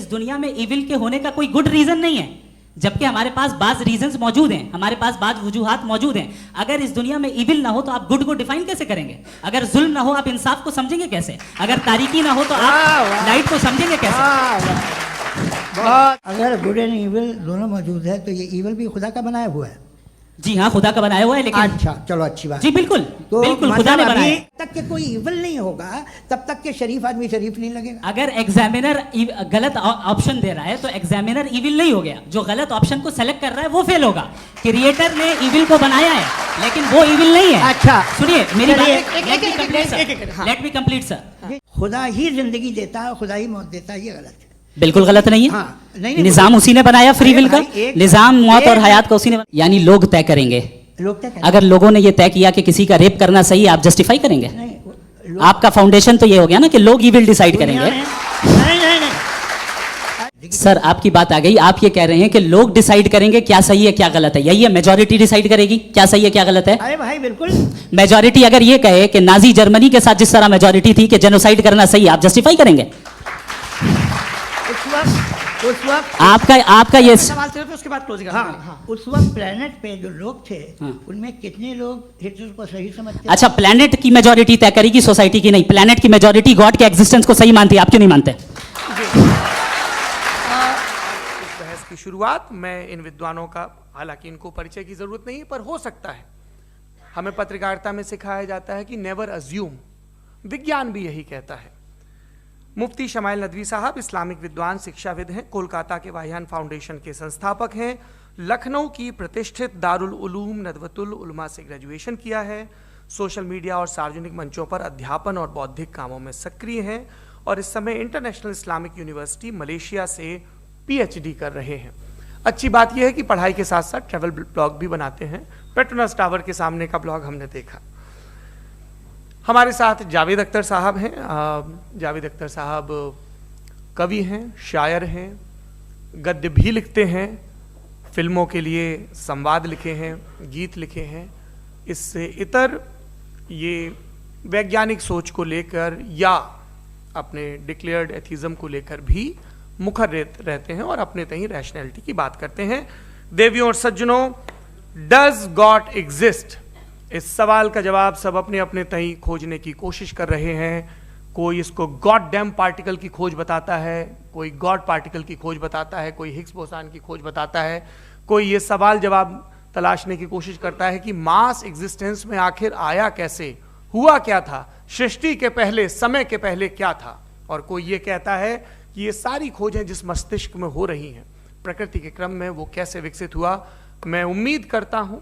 इस दुनिया में इविल के होने का कोई गुड रीजन नहीं है, जबकि हमारे पास बाज रीजंस मौजूद हैं, हमारे पास बाज वजूहात मौजूद हैं। अगर इस दुनिया में इविल ना हो तो आप गुड को डिफाइन कैसे करेंगे? अगर जुल्म ना हो आप इंसाफ को समझेंगे कैसे? अगर तारीकी ना हो तो आप लाइट को समझेंगे कैसे? अगर गुड एंड इविल दोनों मौजूद है तो ये इविल भी खुदा का बनाया हुआ है। जी हाँ, खुदा का बनाया हुआ है, लेकिन अच्छा चलो अच्छी बात। जी बिल्कुल, तो बिल्कुल खुदा ने बनाया। जब तक के कोई इविल नहीं होगा तब तक के शरीफ आदमी शरीफ नहीं लगेगा। अगर एग्जामिनर गलत ऑप्शन दे रहा है तो एग्जामिनर इविल नहीं हो गया, जो गलत ऑप्शन को सेलेक्ट कर रहा है वो फेल होगा। क्रिएटर ने इविल को बनाया है लेकिन वो इविल नहीं है। अच्छा सुनिए मेरी बात, लेट मी कंप्लीट सर। खुदा ही जिंदगी देता है, खुदा ही मौत देता है, ये गलत है। बिल्कुल गलत नहीं है। हाँ, नहीं, निजाम उसी ने बनाया फ्री विल का, निजाम मौत और हयात का उसी ने, यानी लोग तय करेंगे। लोग तय करेंगे। अगर लोगों ने ये तय किया कि किसी का रेप करना सही है, आप जस्टिफाई करेंगे? आपका फाउंडेशन तो ये हो गया ना कि लोग ही विल डिसाइड करेंगे। सर आपकी बात आ गई, आप ये कह रहे हैं कि लोग डिसाइड करेंगे क्या सही है क्या गलत है, यही है? मेजॉरिटी डिसाइड करेगी क्या सही है क्या गलत है? अरे भाई बिल्कुल। मेजॉरिटी अगर ये कहे कि नाजी जर्मनी के साथ जिस तरह मेजॉरिटी थी कि जेनोसाइड करना सही है, आप जस्टिफाई करेंगे? उस वक्त आपका ये सवाल सिर्फ उसके बाद क्लोज। हाँ, उस वक्त प्लेनेट पे जो लोग थे उनमें कितने लोग हिटलर को सही समझते? अच्छा, प्लेनेट की मेजॉरिटी तय करेगी, सोसाइटी की नहीं। प्लेनेट की मेजॉरिटी गॉड के एग्जिस्टेंस को सही मानती है, आप क्यों नहीं मानते? इस बहस की शुरुआत मैं इन विद्वानों का, हालांकि इनको परिचय की जरूरत नहीं पर हो सकता है, हमें पत्रकारिता में सिखाया जाता है कि नेवर अज्यूम, विज्ञान भी यही कहता है। मुफ्ती शमाइल नदवी साहब इस्लामिक विद्वान, शिक्षाविद हैं, कोलकाता के वाहियान फाउंडेशन के संस्थापक हैं, लखनऊ की प्रतिष्ठित दारुल उलूम नदवतुल उलमा से ग्रेजुएशन किया है, सोशल मीडिया और सार्वजनिक मंचों पर अध्यापन और बौद्धिक कामों में सक्रिय हैं और इस समय इंटरनेशनल इस्लामिक यूनिवर्सिटी मलेशिया से पीएचडी कर रहे हैं। अच्छी बात यह है कि पढ़ाई के साथ साथ ट्रैवल ब्लॉग भी बनाते हैं। पेट्रोनस टावर के सामने का ब्लॉग हमने देखा। हमारे साथ जावेद अख्तर साहब हैं। जावेद अख्तर साहब कवि हैं, शायर हैं, गद्य भी लिखते हैं, फिल्मों के लिए संवाद लिखे हैं, गीत लिखे हैं। इससे इतर ये वैज्ञानिक सोच को लेकर या अपने डिक्लेयर्ड एथिज्म को लेकर भी मुखर रहते हैं और अपने तहीं रैशनैलिटी की बात करते हैं। देवियों और सज्जनों, डज गॉड एग्जिस्ट? इस सवाल का जवाब सब अपने अपने तहीं खोजने की कोशिश कर रहे हैं। कोई इसको गॉड डैम पार्टिकल की खोज बताता है, कोई गॉड पार्टिकल की खोज बताता है, कोई हिग्स बोसान की खोज बताता है, कोई ये सवाल जवाब तलाशने की कोशिश करता है कि मास एग्जिस्टेंस में आखिर आया कैसे, हुआ क्या था, सृष्टि के पहले, समय के पहले क्या था। और कोई ये कहता है कि ये सारी खोजें जिस मस्तिष्क में हो रही हैं प्रकृति के क्रम में, वो कैसे विकसित हुआ। मैं उम्मीद करता हूं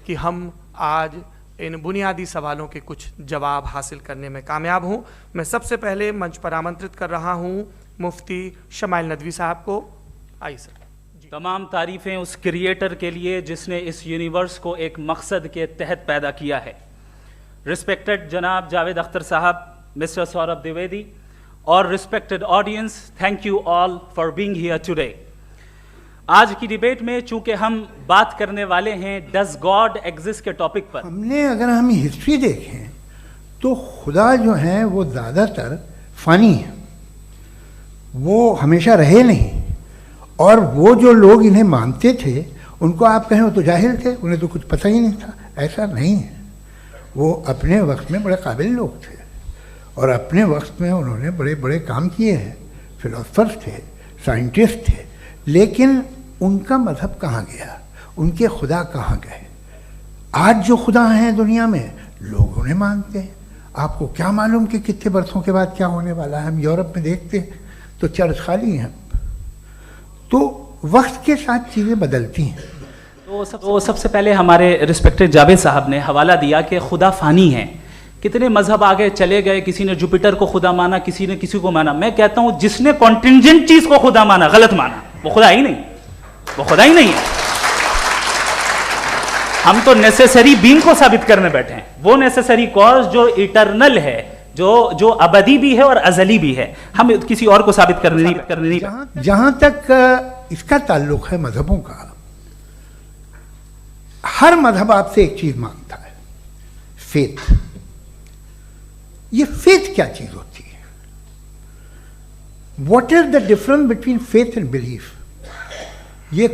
कि हम आज इन बुनियादी सवालों के कुछ जवाब हासिल करने में कामयाब हों। मैं सबसे पहले मंच पर आमंत्रित कर रहा हूं मुफ्ती शमाइल नदवी साहब को। आइए सर। तमाम तारीफ़ें उस क्रिएटर के लिए जिसने इस यूनिवर्स को एक मकसद के तहत पैदा किया है। रिस्पेक्टेड जनाब जावेद अख्तर साहब, मिस्टर सौरभ द्विवेदी और respected audience, thank you all for being here today. आज की डिबेट में चूंकि हम बात करने वाले हैं डज गॉड एग्जिस्ट के टॉपिक पर, अगर हम हिस्ट्री देखें तो खुदा जो है वो ज़्यादातर फ़नी है, वो हमेशा रहे नहीं। और वो जो लोग इन्हें मानते थे उनको आप कहें वो तो जाहिल थे, उन्हें तो कुछ पता ही नहीं था। ऐसा नहीं है, वो अपने वक्त में बड़े काबिल लोग थे और अपने वक्त में उन्होंने बड़े बड़े काम किए हैं। फिलोसफर्स थे, साइंटिस्ट थे, लेकिन उनका मजहब कहाँ गया, उनके खुदा कहाँ गए? आज जो खुदा हैं दुनिया में लोग उन्हें मानते हैं। आपको क्या मालूम कि कितने बरसों के बाद क्या होने वाला है? हम यूरोप में देखते हैं तो चर्च खाली हैं। तो वक्त के साथ चीज़ें बदलती हैं। तो सबसे पहले हमारे रिस्पेक्टेड जावेद साहब ने हवाला दिया कि खुदा फ़ानी है। कितने मजहब आगे चले गए, किसी ने जुपिटर को खुदा माना, किसी ने किसी को माना। मैं कहता हूं जिसने कॉन्टिंजेंट चीज को खुदा माना, गलत माना, वो खुदा ही नहीं, वो खुदा ही नहीं है। हम तो नेसेसरी बीइंग को साबित करने बैठे हैं, वो नेसेसरी कॉज जो इटरनल है, जो अबदी भी है और अजली भी है। हम किसी और को साबित करने नहीं। जहां तक इसका ताल्लुक है मजहबों का, हर मजहब आपसे एक चीज मांगता है, फेथ। ये फेथ क्या चीज होती है? What is the difference between faith and belief? ये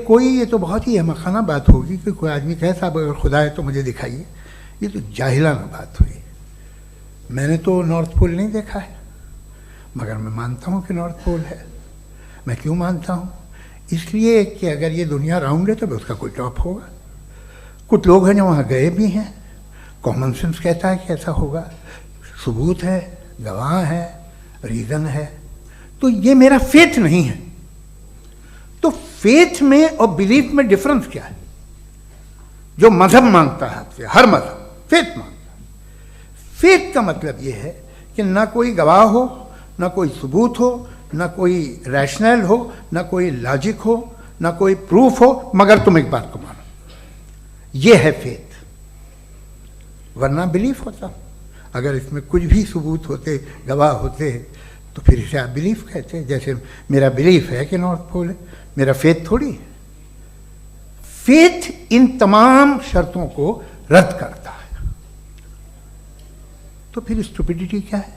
तो बहुत ही अहमकाना बात होगी कि कोई आदमी कहे साहब अगर खुदा है तो मुझे दिखाइए। ये तो जाहिलाना बात हुई। मैंने तो नॉर्थ पोल नहीं देखा है, मगर मैं मानता हूँ कि नॉर्थ पोल है। मैं क्यों मानता हूँ? इसलिए कि अगर ये दुनिया राउंड है तो उसका कोई टॉप होगा। कुछ लोग हैं जो वहाँ गए भी हैं, कॉमन सेंस कहता है कि ऐसा होगा, सबूत है, गवाह है, रीज़न है। तो ये मेरा फेथ नहीं है। तो फेथ में और बिलीफ में डिफरेंस क्या है? जो मजहब मांगता है आपसे, हर मजहब फेथ मांगता है। फेथ का मतलब ये है कि ना कोई गवाह हो, ना कोई सबूत हो, ना कोई रैशनल हो, ना कोई लॉजिक हो, ना कोई प्रूफ हो, मगर तुम एक बात को मानो। ये है फेथ। वरना बिलीफ होता। अगर इसमें कुछ भी सबूत होते, गवाह होते, तो फिर इसे आप बिलीफ कहते। जैसे मेरा बिलीफ है कि नॉर्थ पोल है, मेरा फेथ थोड़ी है। फेथ इन तमाम शर्तों को रद्द करता है। तो फिर स्टुपिडिटी क्या है?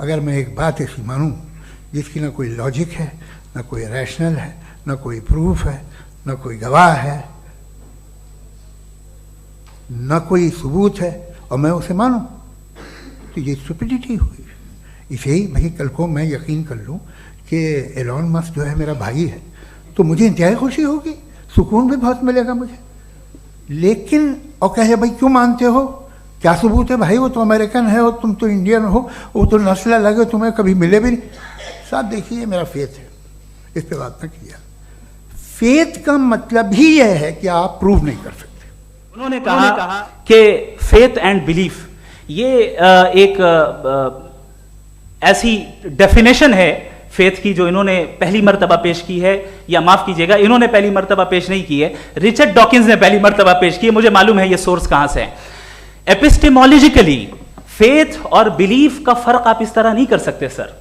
अगर मैं एक बात ऐसी मानूं जिसकी ना कोई लॉजिक है, ना कोई रैशनल है, ना कोई प्रूफ है, ना कोई गवाह है, ना कोई सबूत है, और मैं उसे मानूं, तो ये स्टुपिडिटी हुई। इसे ही भाई कल को मैं यकीन कर लूं कि एलॉन मस्क जो है मेरा भाई है, तो मुझे इंतहाई खुशी होगी, सुकून भी बहुत मिलेगा मुझे। लेकिन और कहे भाई क्यों मानते हो, क्या सबूत है? भाई वो तो अमेरिकन है और तुम तो इंडियन हो, वो तो नस्ल अलग है, तुम्हें कभी मिले भी नहीं। साहब देखिए मेरा फेथ है, इस पर बात न किया। फेथ का मतलब ही यह है कि आप प्रूव नहीं कर सकते। उन्होंने कहा कि फेथ एंड बिलीफ ये एक ऐसी डेफिनेशन है फेथ की जो इन्होंने पहली मर्तबा पेश की है, या माफ कीजिएगा इन्होंने पहली मर्तबा पेश नहीं की है, रिचर्ड डॉकिंस ने पहली मर्तबा पेश की है। मुझे मालूम है ये सोर्स कहां से है। एपिस्टेमोलॉजिकली फेथ और बिलीफ का फर्क आप इस तरह नहीं कर सकते सर।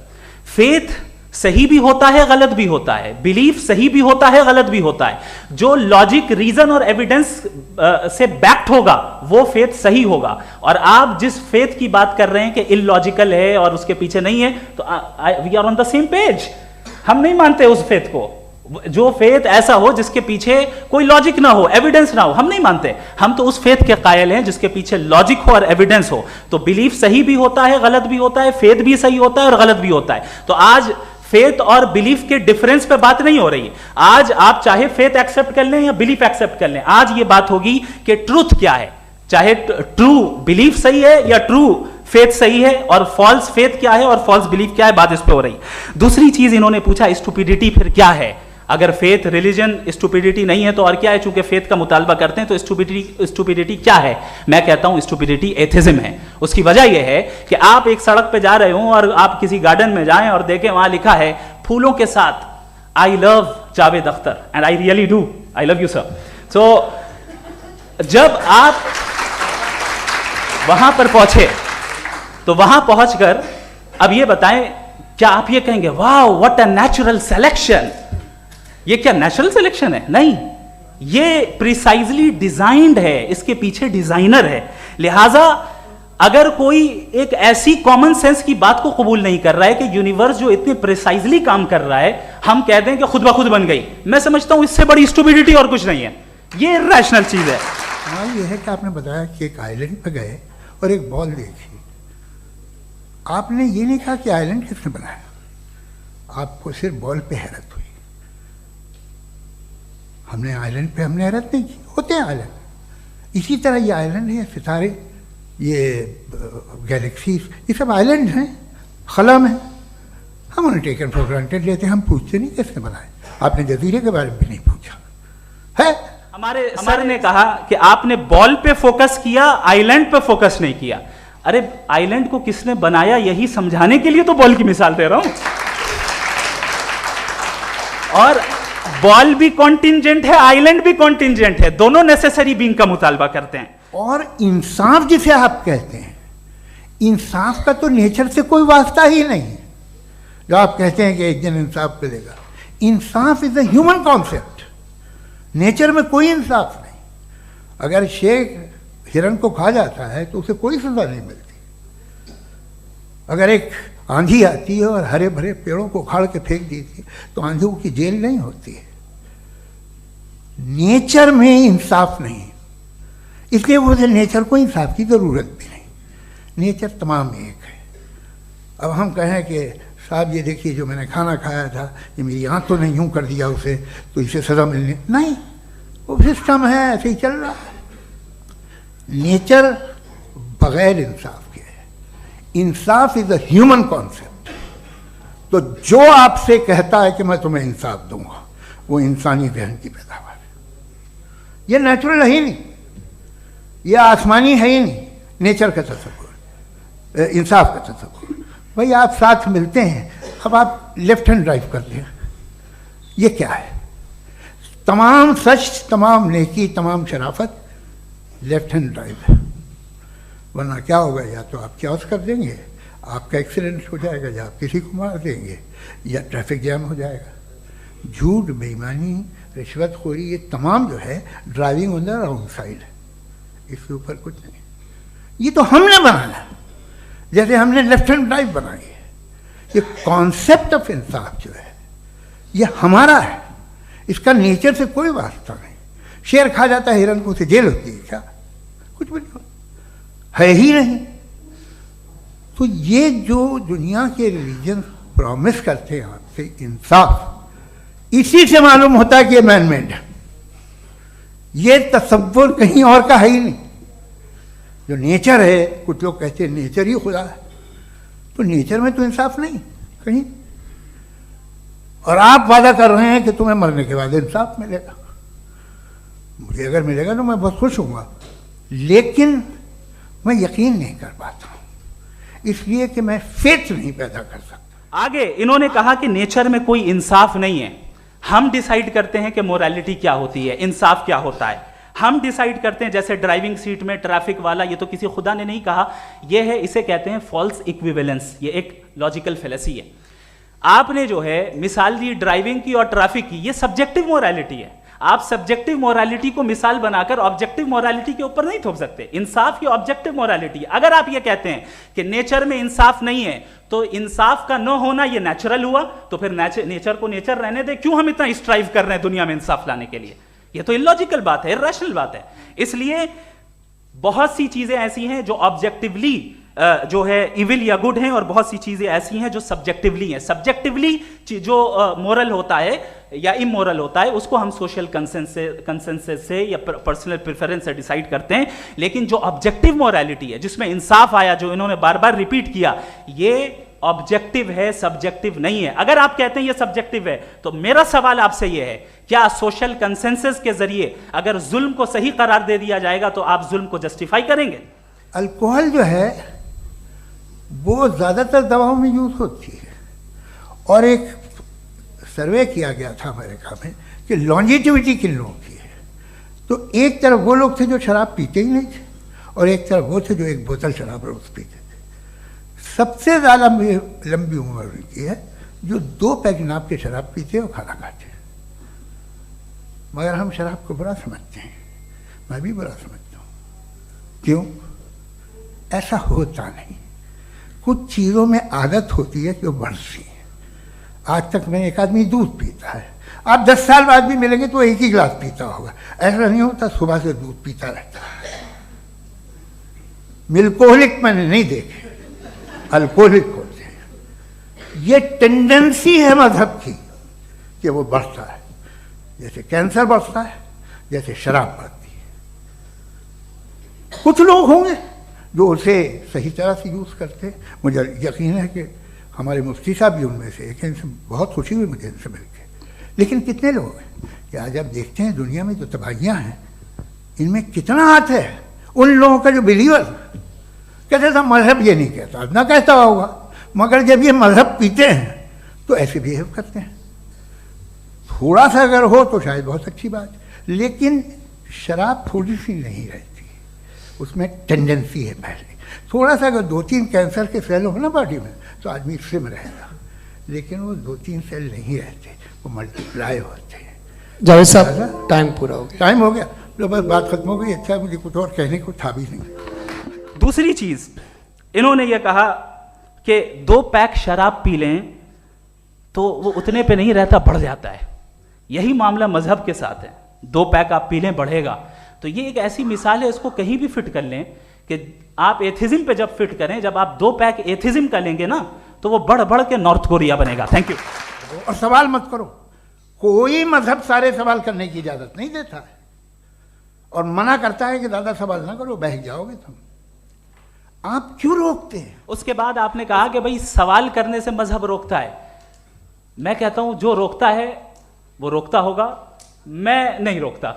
फेथ सही भी होता है, गलत भी होता है, बिलीफ सही भी होता है, गलत भी होता है। जो लॉजिक, रीजन और एविडेंस से बैक्ड होगा वो फेथ सही होगा। और आप जिस फेथ की बात कर रहे हैं कि इलॉजिकल है और उसके पीछे नहीं है, तो we are on the same page. हम नहीं मानते उस फेथ को। जो फेथ ऐसा हो जिसके पीछे कोई लॉजिक ना हो, एविडेंस ना हो, हम नहीं मानते। हम तो उस फेथ के कायल हैं जिसके पीछे लॉजिक हो और एविडेंस हो। तो बिलीफ सही भी होता है, गलत भी होता है, फेथ भी सही होता है और गलत भी होता है। तो आज फेथ और बिलीफ के डिफरेंस पे बात नहीं हो रही। आज आप चाहे फेथ एक्सेप्ट कर लें या बिलीफ एक्सेप्ट कर लें, आज ये बात होगी कि ट्रूथ क्या है। चाहे ट्रू बिलीफ सही है या ट्रू फेथ सही है, और फॉल्स फेथ क्या है और फॉल्स बिलीफ क्या है, बात इस पे हो रही। दूसरी चीज इन्होंने पूछा स्टुपिडिटी फिर क्या है। अगर फेथ रिलीजन स्टुपिडिटी नहीं है तो और क्या है? चूंकि फेथ का मुतालबा करते हैं तो स्टुपिडिटी क्या है? मैं कहता हूं स्टुपिडिटी एथिज्म है। उसकी वजह यह है कि आप एक सड़क पे जा रहे हो और आप किसी गार्डन में जाएं और देखें वहां लिखा है फूलों के साथ I love Javed Akhtar, and I really do, I love you sir. So जब आप वहां पर पहुंचे तो वहां पहुंचकर अब ये बताएं, क्या आप ये कहेंगे वाह व्हाट अ नेचुरल सिलेक्शन? ये क्या नेचुरल सिलेक्शन है? नहीं, ये प्रिसाइजली डिजाइंड है, इसके पीछे डिजाइनर है। लिहाजा अगर कोई एक ऐसी कॉमन सेंस की बात को कबूल नहीं कर रहा है कि यूनिवर्स जो इतने प्रिसाइजली काम कर रहा है, हम कह दें कि खुद ब खुद बन गई, मैं समझता हूं इससे बड़ी स्टुपिडिटी और कुछ नहीं है। ये रैशनल चीज है। हाँ, ये है कि आपने बताया कि एक आइलैंड पे गए और एक बॉल देखी। आपने ये नहीं कहा कि आइलैंड किसने बनाया, आपको सिर्फ बॉल पे हैरत हुई। हमने आइलैंड पे हमने हैरत नहीं की, होते हैं आइलैंड। इसी तरह ये आइलैंड है, सितारे, ये गैलेक्सीज, ये सब आइलैंड हैं, खला में। हम उन्हें टेकन फॉर ग्रांटेड लेते हैं, हम पूछते नहीं किसने बनाए। आपने जजीरे के बारे में भी नहीं पूछा है। हमारे सर ने कहा कि आपने बॉल पे फोकस किया, आइलैंड पे फोकस नहीं किया। अरे आइलैंड को किसने बनाया यही समझाने के लिए तो बॉल की मिसाल दे रहा हूं। और बॉल भी कॉन्टिंजेंट है, आइलैंड भी कॉन्टिंजेंट है, दोनों नेसेसरी बीइंग का मुतालबा करते हैं। और इंसाफ जिसे आप कहते हैं, इंसाफ का तो नेचर से कोई वास्ता ही नहीं है। जो आप कहते हैं कि एक दिन इंसाफ मिलेगा, इंसाफ is a human concept, nature में कोई इंसाफ नहीं। अगर शेर हिरन को खा जाता है तो उसे कोई सजा नहीं मिलती। अगर एक आंधी आती है और हरे भरे पेड़ों को उखाड़ के फेंक देती है, तो आंधियों की जेल नहीं होती है। नेचर में इंसाफ नहीं, इसलिए वो नेचर को इंसाफ की जरूरत भी नहीं, नेचर तमाम एक है। अब हम कहें कि साहब ये देखिए जो मैंने खाना खाया था ये मेरी आँख तो नहीं यूँ कर दिया उसे, तो इसे सज़ा मिलने नहीं, वो सिस्टम है, ऐसे ही चल रहा है। नेचर बगैर इंसाफ के है। इंसाफ इज अ ह्यूमन कॉन्सेप्ट। तो जो आपसे कहता है कि मैं तुम्हें इंसाफ दूंगा, वो इंसानी जहन की पैदावार है। ये नेचुरल है ही नहीं, ये आसमानी है ही नहीं, नेचर का तसव्वुर, इंसाफ का तसव्वुर। भाई आप साथ मिलते हैं, अब आप लेफ्ट हैंड ड्राइव करते हैं, ये क्या है? तमाम सच, तमाम नेकी, तमाम शराफत लेफ्ट हैंड ड्राइव है। वरना क्या होगा, या तो आप क्रॉस कर देंगे, आपका एक्सीडेंट हो जाएगा, या आप किसी को मार देंगे, या ट्रैफिक जैम हो जाएगा। झूठ, बेईमानी, रिश्वतखोरी, ये तमाम जो है driving on the wrong side है, इसके ऊपर कुछ नहीं। ये तो हमने बनाया, जैसे हमने लेफ्ट हैंड ड्राइव बनाई है। ये कॉन्सेप्ट ऑफ इंसाफ जो है ये हमारा है, इसका नेचर से कोई वास्ता नहीं। शेर खा जाता है हिरन को, उसे जेल होती है क्या? कुछ भी नहीं, है ही नहीं। तो ये जो दुनिया के रिलीजन प्रॉमिस करते हैं आपसे इंसाफ, इसी से मालूम होता है कि ये मैन मेड है। ये तसव्वुर कहीं और का है ही नहीं। जो नेचर है, कुछ लोग कहते हैं नेचर ही खुदा है, तो नेचर में तो इंसाफ नहीं कहीं। और आप वादा कर रहे हैं कि तुम्हें मरने के बाद इंसाफ मिलेगा। मुझे अगर मिलेगा तो मैं बहुत खुश हूँगा, लेकिन मैं यकीन नहीं कर पाता हूँ, इसलिए कि मैं फेथ नहीं पैदा कर सकता। आगे इन्होंने कहा कि नेचर में कोई इंसाफ नहीं है, हम डिसाइड करते हैं कि मोरालिटी क्या होती है, इंसाफ क्या होता है। हम डिसाइड करते हैं, जैसे ड्राइविंग सीट में ट्रैफिक वाला, ये तो किसी खुदा ने नहीं कहा, ये है, इसे कहते हैं फॉल्स इक्विवेलेंस। ये एक लॉजिकल फेलेसी है। आपने जो है मिसाल दी ड्राइविंग की और ट्रैफिक की, ये सब्जेक्टिव मोरालिटी है। आप सब्जेक्टिव मोरालिटी को मिसाल बनाकर ऑब्जेक्टिव मोरालिटी के ऊपर नहीं थोप सकते। इंसाफ की ऑब्जेक्टिव मोरालिटी है। अगर आप ये कहते हैं कि नेचर में इंसाफ नहीं है, तो इंसाफ का न होना ये नेचुरल हुआ, तो फिर नेचर को नेचर रहने दे। क्यों हम इतना स्ट्राइव कर रहे हैं दुनिया में इंसाफ लाने के लिए? ये तो इलॉजिकल बात है, इरैशनल बात है। इसलिए बहुत सी चीजें ऐसी हैं जो ऑब्जेक्टिवली जो है इविल या गुड हैं, और बहुत सी चीजें ऐसी हैं जो सब्जेक्टिवली हैं। सब्जेक्टिवली जो मोरल होता है या इमोरल होता है, उसको हम सोशल कंसेंसस से या पर्सनल प्रेफरेंस से डिसाइड करते हैं। लेकिन जो ऑब्जेक्टिव मोरालिटी है, जिसमें इंसाफ आया, जो इन्होंने बार बार रिपीट किया, ये ऑब्जेक्टिव है, सब्जेक्टिव नहीं है। अगर आप कहते हैं ये सब्जेक्टिव है, तो मेरा सवाल आपसे ये है, क्या सोशल कंसेंसस के जरिए अगर जुल्म को सही करार दे दिया जाएगा तो आप जुल्म को जस्टिफाई करेंगे? अल्कोहल जो है वो ज़्यादातर दवाओं में यूज़ होती है, और एक सर्वे किया गया था अमेरिका में कि लॉन्जिटिविटी किन लोगों की है। तो एक तरफ वो लोग थे जो शराब पीते ही नहीं थे, और एक तरफ वो थे जो एक बोतल शराब रोज पीते थे। सबसे ज़्यादा लंबी उम्र उनकी है जो 2 पैक नाप के शराब पीते और खाना खाते हैं। मगर हम शराब को बुरा समझते हैं, मैं भी बुरा समझता हूँ। क्यों? ऐसा होता नहीं। कुछ चीज़ों में आदत होती है कि वो बढ़ती है। आज तक में एक आदमी दूध पीता है, आप 10 साल बाद भी मिलेंगे तो एक ही गिलास पीता होगा। ऐसा नहीं होता, सुबह से दूध पीता रहता है। मिल्कोहलिक मैंने नहीं देखे, अल्कोहलिक होते हैं। ये टेंडेंसी है मजहब की कि वो बढ़ता है, जैसे कैंसर बढ़ता है, जैसे शराब बढ़ती है। कुछ लोग होंगे जो उसे सही तरह से यूज़ करते। मुझे यकीन है कि हमारे मुफ्ती साहब भी उनमें से एक हैं, इनसे बहुत खुशी हुई मुझे इनसे मिलकर। लेकिन कितने लोग हैं कि आज आप देखते हैं दुनिया में जो तबाहियाँ हैं, इनमें कितना हाथ है उन लोगों का जो बिलीवर कहते था मजहब ये नहीं कहता, ना कहता होगा, मगर जब ये मजहब पीते हैं तो ऐसे बिहेव करते हैं। थोड़ा सा अगर हो तो शायद बहुत अच्छी बात, लेकिन शराब थोड़ी सी नहीं रहती, उसमें टेंडेंसी है। पहले थोड़ा सा अगर 2-3 कैंसर के सेल हो ना बॉडी में तो आदमी स्लिम रहेगा, लेकिन वो 2-3 सेल नहीं रहते, वो मल्टीप्लाई होते हैं। जावेद साहब टाइम पूरा हो गया। टाइम हो गया तो बस बात खत्म हो गई। अच्छा, मुझे कुछ और कहने को था भी नहीं। दूसरी चीज इन्होंने ये कहा कि 2 पैक शराब पी लें तो वो उतने पे नहीं रहता, बढ़ जाता है। यही मामला मजहब के साथ है। 2 पैक आप पी लें बढ़ेगा। तो ये एक ऐसी मिसाल है, इसको कहीं भी फिट कर लें कि आप एथिज्म पे जब फिट करें, जब आप 2 पैक एथिज्म का लेंगे ना तो वो बढ़ बढ़ के नॉर्थ कोरिया बनेगा। Thank you. और सवाल मत करो, कोई मजहब सारे सवाल करने की इजाजत नहीं देता है और मना करता है कि दादा सवाल ना करो, बह जाओगे तुम। आप क्यों रोकते हैं? उसके बाद आपने कहा कि भाई सवाल करने से मजहब रोकता है। मैं कहता हूं जो रोकता है वो रोकता होगा, मैं नहीं रोकता,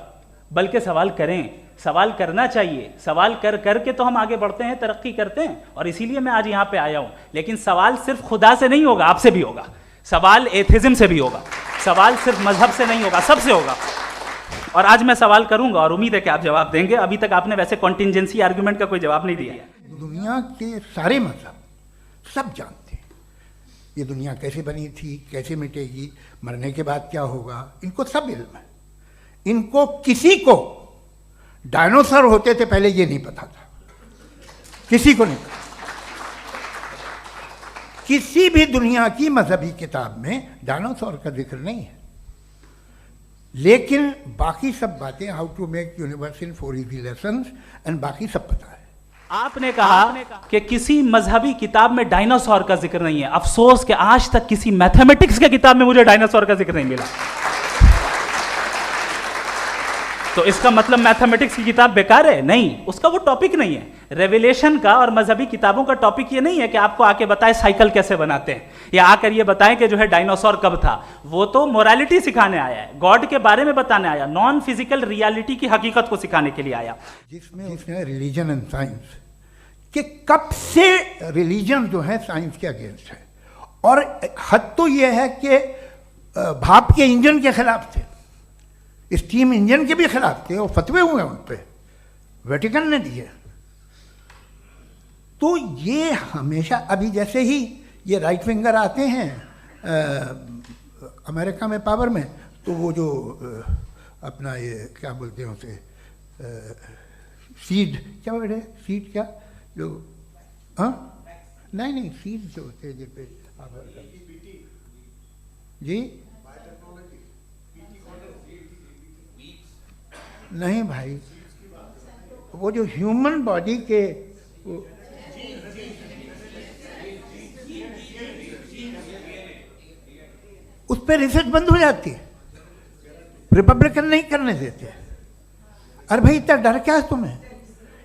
बल्कि सवाल करें, सवाल करना चाहिए। सवाल कर करके तो हम आगे बढ़ते हैं, तरक्की करते हैं, और इसीलिए मैं आज यहां पे आया हूं। लेकिन सवाल सिर्फ खुदा से नहीं होगा, आपसे भी होगा। सवाल एथिज्म से भी होगा, सवाल सिर्फ मजहब से नहीं होगा, सबसे होगा। और आज मैं सवाल करूंगा और उम्मीद है कि आप जवाब देंगे। अभी तक आपने वैसे कॉन्टिंजेंसी आर्गुमेंट का कोई जवाब नहीं दिया। दुनिया के सारे मजहब सब जानते हैं ये दुनिया कैसे बनी थी, कैसे मिटेगी, मरने के बाद क्या होगा, इनको सब इल्म है। इनको किसी को डायनासोर होते थे पहले ये नहीं पता था, किसी को नहीं पता। किसी भी दुनिया की मजहबी किताब में डायनासोर का जिक्र नहीं है, लेकिन बाकी सब बातें, how to make universe in 4 easy lessons and बाकी सब पता है। आपने कहा कि किसी मजहबी किताब में डायनासोर का जिक्र नहीं है। अफसोस कि आज तक किसी मैथमेटिक्स के किताब में मुझे डायनासोर का जिक्र नहीं मिला। तो इसका मतलब मैथमेटिक्स की किताब बेकार है? नहीं, उसका वो टॉपिक नहीं है। रेवलेशन का और मजहबी किताबों का टॉपिक ये नहीं है कि आपको आके बताए साइकिल कैसे बनाते हैं, या आकर ये बताएं कि जो है डायनासोर कब था। वो तो मोरालिटी सिखाने आया है, गॉड के बारे में बताने आया, नॉन फिजिकल रियलिटी की हकीकत को सिखाने के लिए आया। जिसमें रिलीजन एंड साइंस कि कब से रिलीजन जो है साइंस के अगेंस्ट है, और हद तो ये है कि भाप के इंजन के खिलाफ थे, स्टीम इंजन के भी खिलाफ थे, और फतवे हुए उन पे, वेटिकन ने दिए। तो ये हमेशा, अभी जैसे ही ये राइट विंगर आते हैं अमेरिका में पावर में, तो वो जो अपना ये क्या बोलते हैं उसे, सीड क्या वर्ड है, सीड क्या जो, हाँ नहीं सीड जो होते हैं जिन पे जी नहीं भाई, वो जो ह्यूमन बॉडी के उस पर रिसर्च बंद हो जाती है, रिपब्लिकन नहीं करने देते। अरे भाई इतना डर क्या है तुम्हें?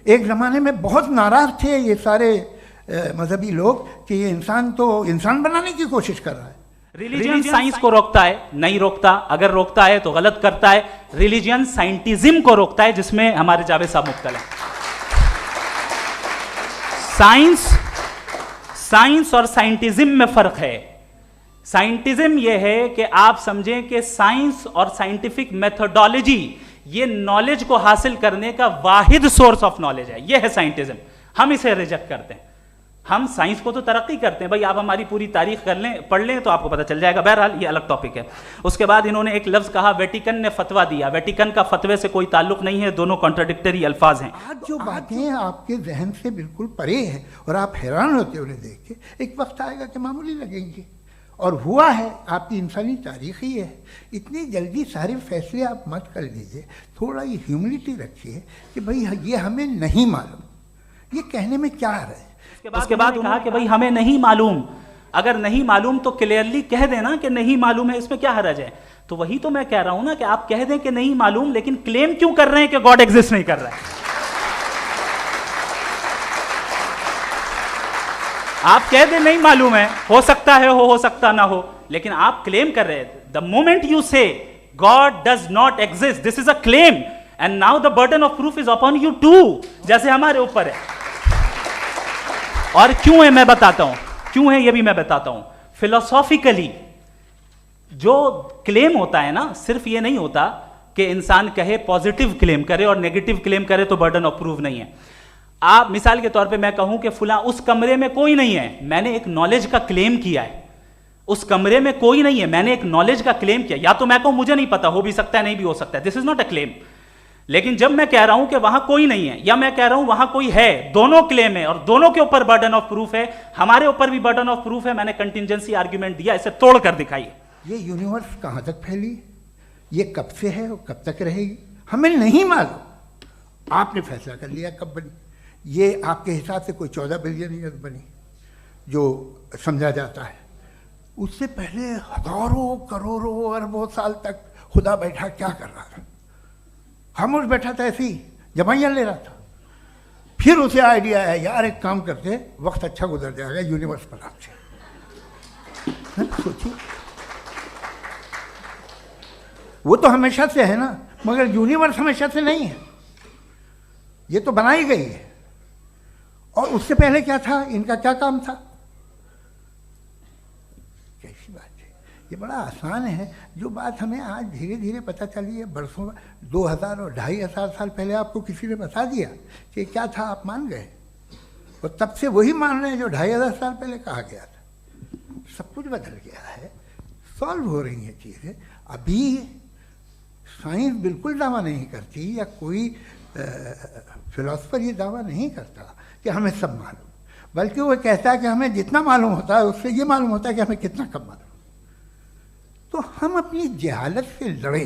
एक ज़माने में बहुत नाराज थे ये सारे मजहबी लोग कि ये इंसान तो इंसान बनाने की कोशिश कर रहा है। रिलीजन साइंस को रोकता है? नहीं रोकता। अगर रोकता है तो गलत करता है। रिलीजन साइंटिज्म को रोकता है, जिसमें हमारे जावेद साहब मुब्तला हैं। साइंस और साइंटिज्म में फर्क है। साइंटिज्म यह है कि आप समझें कि साइंस और साइंटिफिक मेथोडोलॉजी ये नॉलेज को हासिल करने का वाहिद सोर्स ऑफ नॉलेज है। यह है साइंटिज्म। हम इसे रिजेक्ट करते हैं। हम साइंस को तो तरक्की करते हैं, भाई आप हमारी पूरी तारीख कर लें, पढ़ लें तो आपको पता चल जाएगा। बहरहाल ये अलग टॉपिक है। उसके बाद इन्होंने एक लफ्ज कहा, वेटिकन ने फतवा दिया। वेटिकन का फतवे से कोई ताल्लुक नहीं है, दोनों कॉन्ट्राडिक्टरी अल्फाज हैं। आज जो बातें आपके जहन से बिल्कुल परे हैं और आप हैरान होते उन्हें देख के, एक वक्त आएगा कि मामूली लगेंगे, और हुआ है। आपकी इंसानी तारीख ही है। इतनी जल्दी सारे फैसले आप मत कर लीजिए, थोड़ा ये ह्यूमिलिटी रखिए कि भाई ये हमें नहीं मालूम। ये कहने में क्या है? उसके बाद कहा कि भाई हमें नहीं मालूम। अगर नहीं मालूम तो क्लियरली कह देना कि नहीं मालूम है, इसमें क्या हर्ज है? तो वही तो मैं कह रहा हूं ना कि आप कह दें कि नहीं मालूम, लेकिन क्लेम क्यों कर रहे हैं कि गॉड एग्जिस्ट नहीं कर रहा है? आप कह दें नहीं मालूम है, हो सकता है हो सकता ना हो, लेकिन आप क्लेम कर रहे हैं। The moment you say God does not exist, this is a claim, and now the burden of proof is upon you too, जैसे हमारे ऊपर है। और क्यों है मैं बताता हूं, क्यों है ये भी मैं बताता हूं। फिलोसॉफिकली जो क्लेम होता है ना, सिर्फ ये नहीं होता कि इंसान कहे पॉजिटिव क्लेम करे और नेगेटिव क्लेम करे तो बर्डन ऑफ प्रूफ नहीं है। आप मिसाल के तौर पे मैं कहूं कि फुला उस कमरे में कोई नहीं है, मैंने एक नॉलेज का क्लेम किया है। उस कमरे में कोई नहीं है, मैंने एक नॉलेज का क्लेम किया। या तो मैं कहूं मुझे नहीं पता, हो भी सकता है नहीं भी हो सकता है, this is not a claim. लेकिन जब मैं कह रहा हूं कि वहां कोई नहीं है या मैं कह रहा हूं वहां कोई है, दोनों क्लेम है और दोनों के ऊपर बर्डन ऑफ प्रूफ है, हमारे ऊपर भी बर्डन ऑफ प्रूफ है। मैंने कंटिजेंसी आर्ग्यूमेंट दिया, इसे तोड़कर दिखाइए। ये यूनिवर्स कहाँ तक फैली, ये कब से है और कब तक रहेगी, हमें नहीं मालूम। आपने फैसला कर लिया कब बनी, ये आपके हिसाब से कोई 14 बिलियन ईयर बनी जो समझा जाता है। उससे पहले हजारों करोड़ों अरबों साल तक खुदा बैठा क्या कर रहा था? खामोश बैठा था, ऐसे ही जमाइयाँ ले रहा था। फिर उसे आइडिया है, यार एक काम करते, वक्त अच्छा गुजर जाएगा, यूनिवर्स पर आपसे सोचिए। वो तो हमेशा से है ना, मगर यूनिवर्स हमेशा से नहीं है, ये तो बनाई गई है। और उससे पहले क्या था, इनका क्या काम था? कैसी बात है, ये बड़ा आसान है। जो बात हमें आज धीरे धीरे पता चली है, बरसों 2000 और 2500 साल पहले आपको किसी ने बता दिया कि क्या था, आप मान गए और तब से वही मान रहे हैं जो 2500 साल पहले कहा गया था। सब कुछ बदल गया है, सॉल्व हो रही हैं चीज़ें। अभी साइंस बिल्कुल दावा नहीं करती, या कोई फिलोसफर ये दावा नहीं करता कि हमें सब मालूम, बल्कि वो कहता है कि हमें जितना मालूम होता है उससे ये मालूम होता है कि हमें कितना कम मालूम। तो हम अपनी जहालत से लड़े,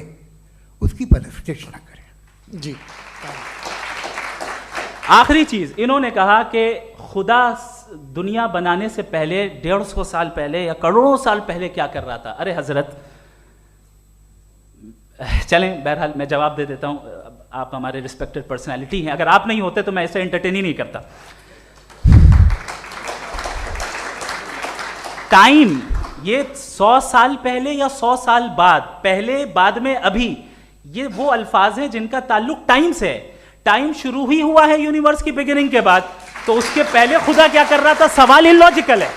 उसकी परस्तिश न करें। जी, आखिरी चीज, इन्होंने कहा कि खुदा दुनिया बनाने से पहले 150 साल पहले या करोड़ों साल पहले क्या कर रहा था। अरे हजरत, चलें, बहरहाल मैं जवाब दे देता हूं, आप हमारे रिस्पेक्टेड पर्सनालिटी हैं, अगर आप नहीं होते तो मैं ऐसे एंटरटेन ही नहीं करता। टाइम, ये 100 साल पहले या 100 साल बाद, पहले बाद में अभी, ये वो अल्फाज हैं जिनका ताल्लुक टाइम से है। टाइम शुरू ही हुआ है यूनिवर्स की बिगिनिंग के बाद, तो उसके पहले खुदा क्या कर रहा था? सवाल इलॉजिकल है,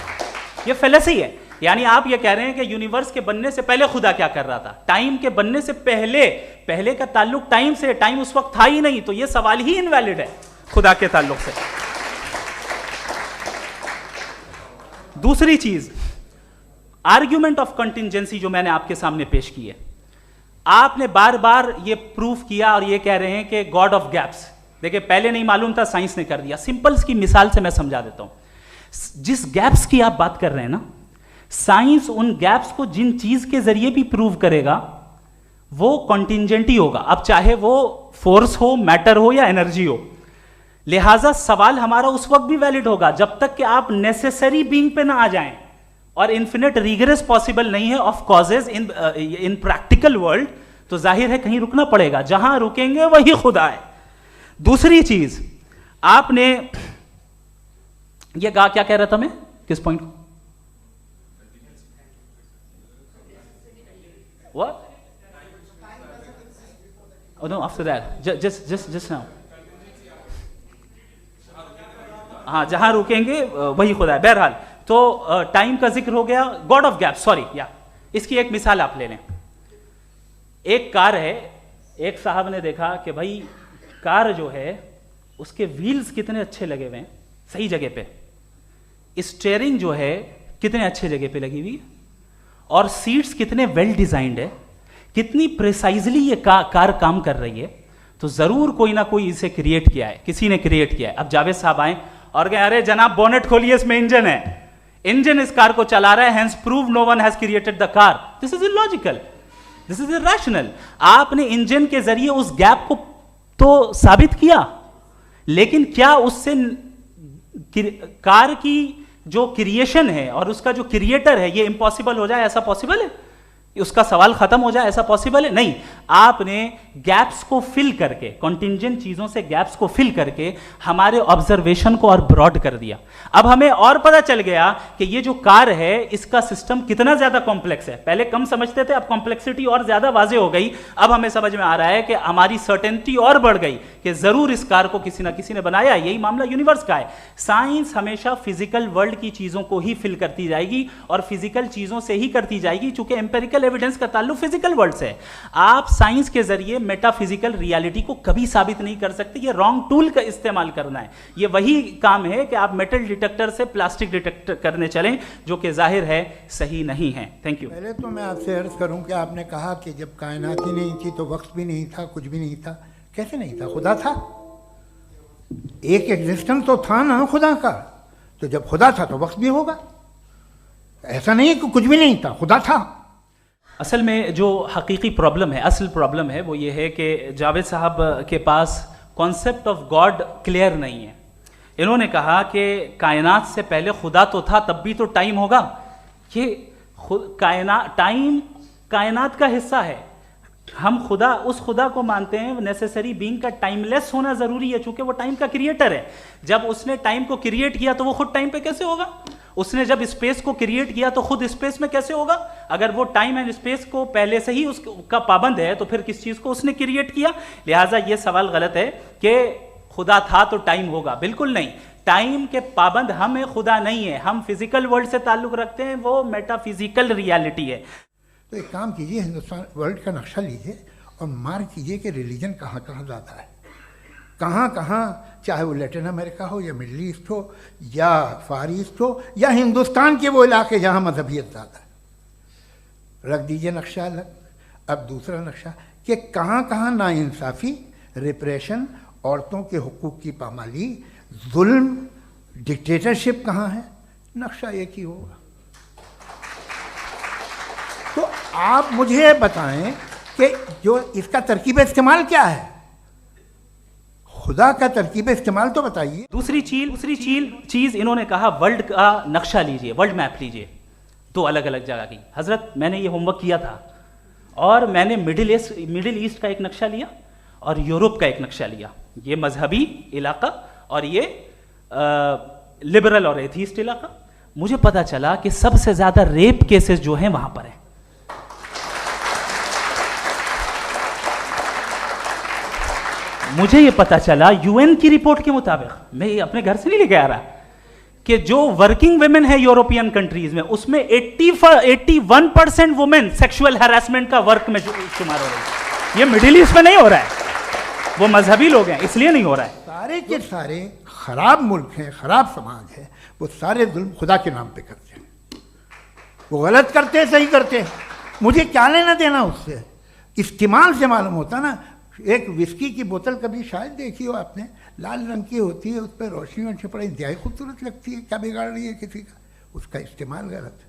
ये फेलेसी है। यानी आप ये कह रहे हैं कि यूनिवर्स के बनने से पहले खुदा क्या कर रहा था? टाइम के बनने से पहले, पहले का ताल्लुक टाइम से, टाइम उस वक्त था ही नहीं, तो ये सवाल ही इनवैलिड है खुदा के ताल्लुक से। दूसरी चीज, आर्ग्यूमेंट ऑफ कंटिजेंसी जो मैंने आपके सामने पेश की है, आपने बार बार ये प्रूफ किया और ये कह रहे हैं कि गॉड ऑफ गैप्स। देखिए, पहले नहीं मालूम था, साइंस ने कर दिया। सिंपल्स की मिसाल से मैं समझा देता हूं। जिस गैप्स की आप बात कर रहे हैं ना, साइंस उन गैप्स को जिन चीज के जरिए भी प्रूव करेगा वो कॉन्टिंजेंट ही होगा, अब चाहे वो फोर्स हो, मैटर हो या एनर्जी हो। लिहाजा सवाल हमारा उस वक्त भी वैलिड होगा जब तक कि आप नेसेसरी बीइंग पे ना आ जाएं, और इन्फिनिट रिग्रेस पॉसिबल नहीं है of causes in practical world, तो जाहिर है कहीं रुकना पड़ेगा, जहां रुकेंगे वही खुदा है। दूसरी चीज, आपने ये कहा, क्या कह रहा था मैं, किस पॉइंट को? What? Oh no, after that, just now. हाँ, जहां रुकेंगे वही खुदा है। बहरहाल, तो टाइम का जिक्र हो गया, गॉड ऑफ गैप, सॉरी, या इसकी एक मिसाल आप ले लें। एक कार है, एक साहब ने देखा कि भाई कार जो है उसके व्हील्स कितने अच्छे लगे हुए हैं सही जगह पे, स्टीयरिंग जो है कितने अच्छे जगह पे लगी हुई है, और सीट्स कितने वेल डिजाइंड है, कितनी प्रिसाइजली ये कार काम कर रही है, तो जरूर कोई ना कोई इसे क्रिएट किया है, किसी ने क्रिएट किया है। अब जावेद साहब आए और कहे, अरे जनाब बोनेट खोलिए, इसमें इंजन है, इंजन इस कार को चला रहा है, hence prove no one has created the car. This is illogical, this is irrational. आपने इंजन के जरिए उस गैप को तो साबित किया, लेकिन क्या उससे कार की जो क्रिएशन है और उसका जो क्रिएटर है ये इम्पॉसिबल हो जाए? ऐसा पॉसिबल है? उसका सवाल खत्म हो जाए, ऐसा पॉसिबल है? नहीं। आपने गैप्स को फिल करके, कॉन्टिंजेंट चीजों से गैप्स को फिल करके हमारे ऑब्जर्वेशन को और ब्रॉड कर दिया। अब हमें और पता चल गया कि ये जो कार है इसका सिस्टम कितना ज्यादा कॉम्प्लेक्स है। पहले कम समझते थे, अब कॉम्प्लेक्सिटी और ज्यादा वाजे हो गई। अब हमें समझ में आ रहा है कि हमारी सर्टेनिटी और बढ़ गई कि जरूर इस कार को किसी ना किसी ने बनाया। यही मामला यूनिवर्स का है। साइंस हमेशा फिजिकल वर्ल्ड की चीजों को ही फिल करती जाएगी और फिजिकल चीजों से ही करती जाएगी, चूंकि एम्पेरिकल एविडेंस का ताल्लुक फिजिकल वर्ल्ड से है। आप साइंस के जरिए मेटाफिजिकल रियलिटी को कभी साबित नहीं कर सकते। ये रॉन्ग टूल का इस्तेमाल करना है। ये वही काम है कि आप मेटल डिटेक्टर से प्लास्टिक डिटेक्टर करने चलें, जो कि जाहिर है सही नहीं है। Thank you. पहले तो मैं आपसे अर्ज करूं कि आपने कहा कि जब कायनात ही नहीं थी तो वक्त भी नहीं था, कुछ भी नहीं था, कैसे नहीं था? खुदा था, एक एग्जिस्टेंस तो था ना खुदा का। तो जब खुदा था तो वक्त भी होगा। ऐसा नहीं है कि कुछ भी नहीं था, खुदा था। असल में जो हकीकी प्रॉब्लम है, असल प्रॉब्लम है, वो ये है कि जावेद साहब के पास कॉन्सेप्ट ऑफ गॉड क्लियर नहीं है। इन्होंने कहा कि कायनात से पहले खुदा तो था, तब भी तो टाइम होगा। ये टाइम कायनात का हिस्सा है। हम खुदा, उस खुदा को मानते हैं, नेसेसरी बीइंग का टाइमलेस होना जरूरी है, चूंकि वो टाइम का क्रिएटर है। जब उसने टाइम को क्रिएट किया तो वो खुद टाइम पे कैसे होगा? उसने जब स्पेस को क्रिएट किया तो खुद स्पेस में कैसे होगा? अगर वो टाइम एंड स्पेस को पहले से ही उसका पाबंद है तो फिर किस चीज को उसने क्रिएट किया? लिहाजा ये सवाल गलत है कि खुदा था तो टाइम होगा। बिल्कुल नहीं, टाइम के पाबंद हम हैं, खुदा नहीं है। हम फिजिकल वर्ल्ड से ताल्लुक रखते हैं, वो मेटाफिजिकल रियलिटी है। तो एक काम कीजिए, हिंदुस्तान वर्ल्ड का नक्शा लीजिए और मार्क कीजिए कि रिलीजन कहाँ कहाँ ज़्यादा है, कहाँ कहाँ, चाहे वो लैटिन अमेरिका हो या मिडल ईस्ट हो या फार ईस्ट हो या हिंदुस्तान के वो इलाके जहाँ मजहबियत ज़्यादा है। रख दीजिए नक्शा अलग। अब दूसरा नक्शा कि कहाँ कहाँ नाइंसाफ़ी, रिप्रेशन, औरतों के हुकूक की पामाली, जुल्म, डिक्टेटरशिप कहाँ है, नक्शा एक ही होगा। तो आप मुझे बताएं कि जो इसका तरकीब इस्तेमाल क्या है, खुदा का तरकीब इस्तेमाल तो बताइए। दूसरी चीज इन्होंने कहा वर्ल्ड का नक्शा लीजिए, वर्ल्ड मैप लीजिए, दो अलग अलग जगह की। हजरत, मैंने ये होमवर्क किया था और मैंने मिडिल ईस्ट का एक नक्शा लिया और यूरोप का एक नक्शा लिया। ये मजहबी इलाका और ये लिबरल और एथीस्ट इलाका। मुझे पता चला कि सबसे ज्यादा रेप केसेस जो हैं वहां पर हैं। मुझे ये पता चला यूएन की रिपोर्ट के मुताबिक, मैं ये अपने घर से नहीं लेके आ रहा, कि जो वर्किंग वुमेन है यूरोपियन कंट्रीज में, उसमें 81% वुमेन सेक्सुअल हैरेसमेंट का वर्क में शुमार हो रही है। ये मिडिल ईस्ट में नहीं हो रहा है, वो मजहबी लोग हैं इसलिए नहीं हो रहा है। सारे के सारे खराब मुल्क हैं, खराब समाज है, वो सारे जुल्म खुदा के नाम पे करते हैं। वो गलत करते हैं, सही करते हैं, मुझे क्या लेना देना उससे। इस्तेमाल से मालूम होता ना। एक विस्की की बोतल कभी शायद देखी हो आपने, लाल रंग की होती है, उस पर रोशनी और छपड़ा इंतहाई खूबसूरत लगती है, क्या बिगाड़ रही है किसी का? उसका इस्तेमाल गलत है,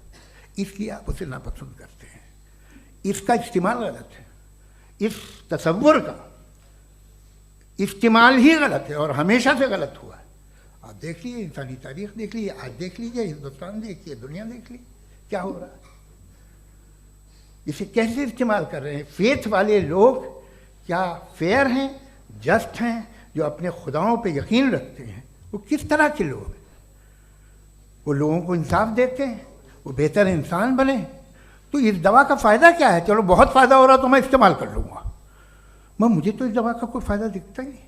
इसलिए आप उसे नापसंद करते हैं। इसका इस्तेमाल गलत है, इस तसव्वुर का इस्तेमाल ही गलत है और हमेशा से गलत हुआ है। आप देख लीजिए, इंसानी तारीख देख लीजिए, आज देख लीजिए, हिंदुस्तान देखिए, दुनिया देख लीजिए, क्या हो रहा है। इसे कैसे इस्तेमाल कर रहे हैं? फेथ वाले लोग क्या फेयर हैं, जस्ट हैं, जो अपने खुदाओं पे यकीन रखते हैं, वो किस तरह के लोग हैं? वो लोगों को इंसाफ देते हैं, वो बेहतर इंसान बने। तो इस दवा का फ़ायदा क्या है? चलो बहुत फ़ायदा हो रहा तो मैं इस्तेमाल कर लूँगा, मुझे तो इस दवा का कोई फ़ायदा दिखता ही नहीं।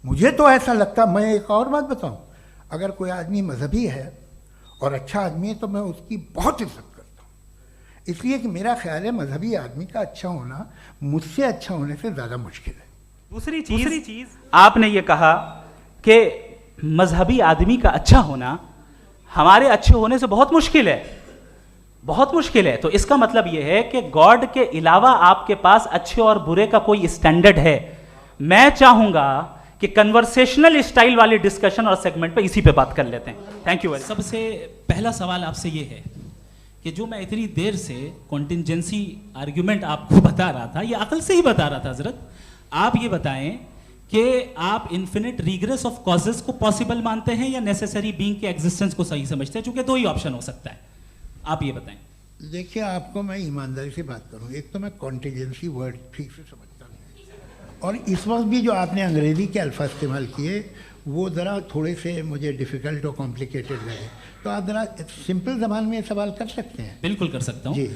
मुझे तो ऐसा लगता, मैं एक और बात बताऊँ, अगर कोई आदमी मजहबी है और अच्छा आदमी है तो मैं उसकी बहुत इज्जत करता हूँ, इसलिए कि मेरा ख्याल है मजहबी आदमी का अच्छा होना मुझसे अच्छा होने से ज़्यादा मुश्किल है। दूसरी चीज़ आपने ये कहा कि मजहबी आदमी का अच्छा होना हमारे अच्छे होने से बहुत मुश्किल है, बहुत मुश्किल है। तो इसका मतलब यह है कि गॉड के अलावा आपके पास अच्छे और बुरे का कोई स्टैंडर्ड है। मैं चाहूंगा कि कन्वर्सेशनल स्टाइल वाली डिस्कशन और सेगमेंट पे इसी पे बात कर लेते हैं। Thank you. सबसे पहला सवाल आपसे ये है कि जो मैं इतनी देर से कॉन्टिंजेंसी आर्ग्यूमेंट आपको बता रहा था, ये अकल से ही बता रहा था हजरत। आप ये बताएं कि आप इन्फिनिट रिग्रेस ऑफ कॉजेस को पॉसिबल मानते हैं या नेसेसरी बीइंग के एग्जिस्टेंस को सही समझते हैं? क्योंकि दो ही ऑप्शन हो सकता है, आप ये बताएं। देखिए, आपको मैं ईमानदारी से बात करूं, एक तो मैं कॉन्टिजेंसी वर्ड ठीक से समझता नहीं, और इस वक्त भी जो आपने अंग्रेज़ी के अल्फाज इस्तेमाल किए वो ज़रा थोड़े से मुझे डिफ़िकल्ट और कॉम्प्लिकेटेड लगे। तो आप ज़रा सिंपल ज़बान में सवाल कर सकते हैं? बिल्कुल कर सकता हूँ जी।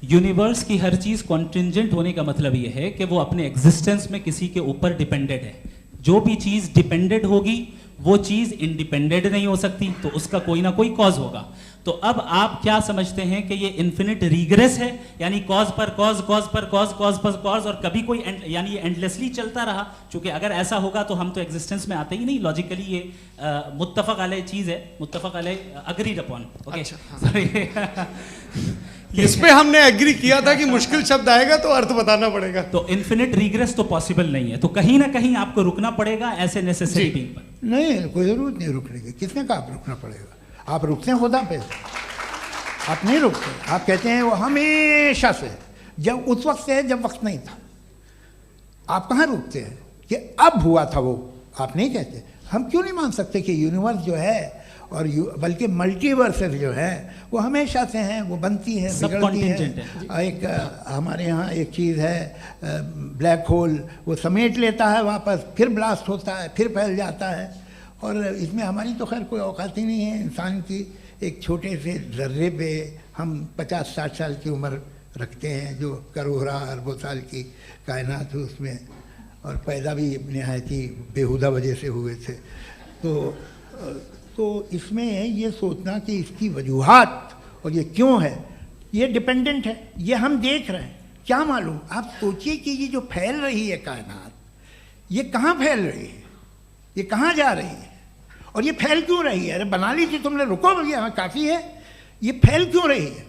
यूनिवर्स की हर चीज़ कॉन्टिंजेंट होने का मतलब ये है कि वो अपने एग्जिस्टेंस में किसी के ऊपर डिपेंडेंट है। जो भी चीज़ डिपेंडेंट होगी वो चीज़ इंडिपेंडेंट नहीं हो सकती, तो उसका कोई ना कोई कॉज होगा। तो अब आप क्या समझते हैं कि ये इन्फिनिट रिग्रेस है, यानी कॉज पर कॉज, कॉज पर कॉज, कॉज पर कॉज, और कभी कोई यानी ये एंडलेसली चलता रहा? क्योंकि अगर ऐसा होगा तो हम तो एग्जिस्टेंस में आते ही नहीं। लॉजिकली ये मुत्तफक अलैह चीज़ है, मुत्तफक अलैह अग्रीड अपॉन, ओके। इस पे हमने एग्री किया था कि मुश्किल शब्द आएगा तो अर्थ बताना पड़ेगा। तो इन्फिनिट रिग्रेस तो पॉसिबल नहीं है, तो कहीं ना कहीं आपको रुकना पड़ेगा ऐसे नेसेसरी बीइंग पर। नहीं, कोई जरूरत नहीं रुकने की। किसने कहा आप रुकना पड़ेगा? आप रुकते हैं खुदा पे, आप नहीं रुकते। आप कहते हैं वो हमेशा से, जब उस वक्त से जब वक्त नहीं था। आप कहाँ रुकते हैं कि अब हुआ था वो? आप नहीं कहते। हम क्यों नहीं मान सकते कि यूनिवर्स जो है और बल्कि मल्टीवर्सेस जो है वो हमेशा से हैं, वो बनती है, बिगड़ती है। एक हमारे यहाँ एक चीज़ है ब्लैक होल, वो समेट लेता है वापस, फिर ब्लास्ट होता है, फिर फैल जाता है। और इसमें हमारी तो खैर कोई औकात ही नहीं है इंसान की। एक छोटे से जर्रे पे हम 50-60 साल की उम्र रखते हैं, जो करोड़ों अरबों साल की कायनात है उसमें, और पैदा भी नहायत ही बेहुदा वजह से हुए थे। तो इसमें ये सोचना कि इसकी वजूहात और ये क्यों है, ये डिपेंडेंट है, ये हम देख रहे हैं। क्या मालूम, आप सोचिए कि ये जो फैल रही है कायनात, ये कहाँ फैल रही है, ये कहाँ जा रही है, और ये फैल क्यों रही है? अरे बना ली थी तुमने, रुको भैया, हाँ काफ़ी है। ये फैल क्यों रही है?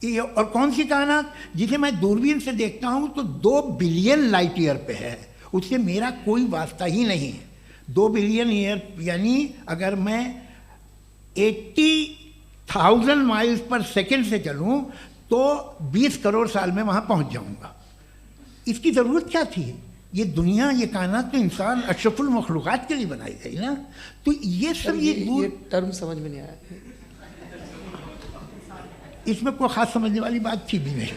ये और कौन सी कायनात जिसे मैं दूरबीन से देखता हूँ तो 2 बिलियन लाइट ईयर पे है, उससे मेरा कोई वास्ता ही नहीं है। 2 बिलियन ईयर यानी अगर मैं 80,000 माइल्स पर सेकेंड से चलूं तो 20 करोड़ साल में वहां पहुंच जाऊंगा। इसकी ज़रूरत क्या थी? ये दुनिया, ये कायनात तो इंसान अशरफुल मखलूक़ात के लिए बनाई गई ना। तो ये सब ये टर्म समझ में नहीं आया, इसमें कोई ख़ास समझने वाली बात थी भी नहीं।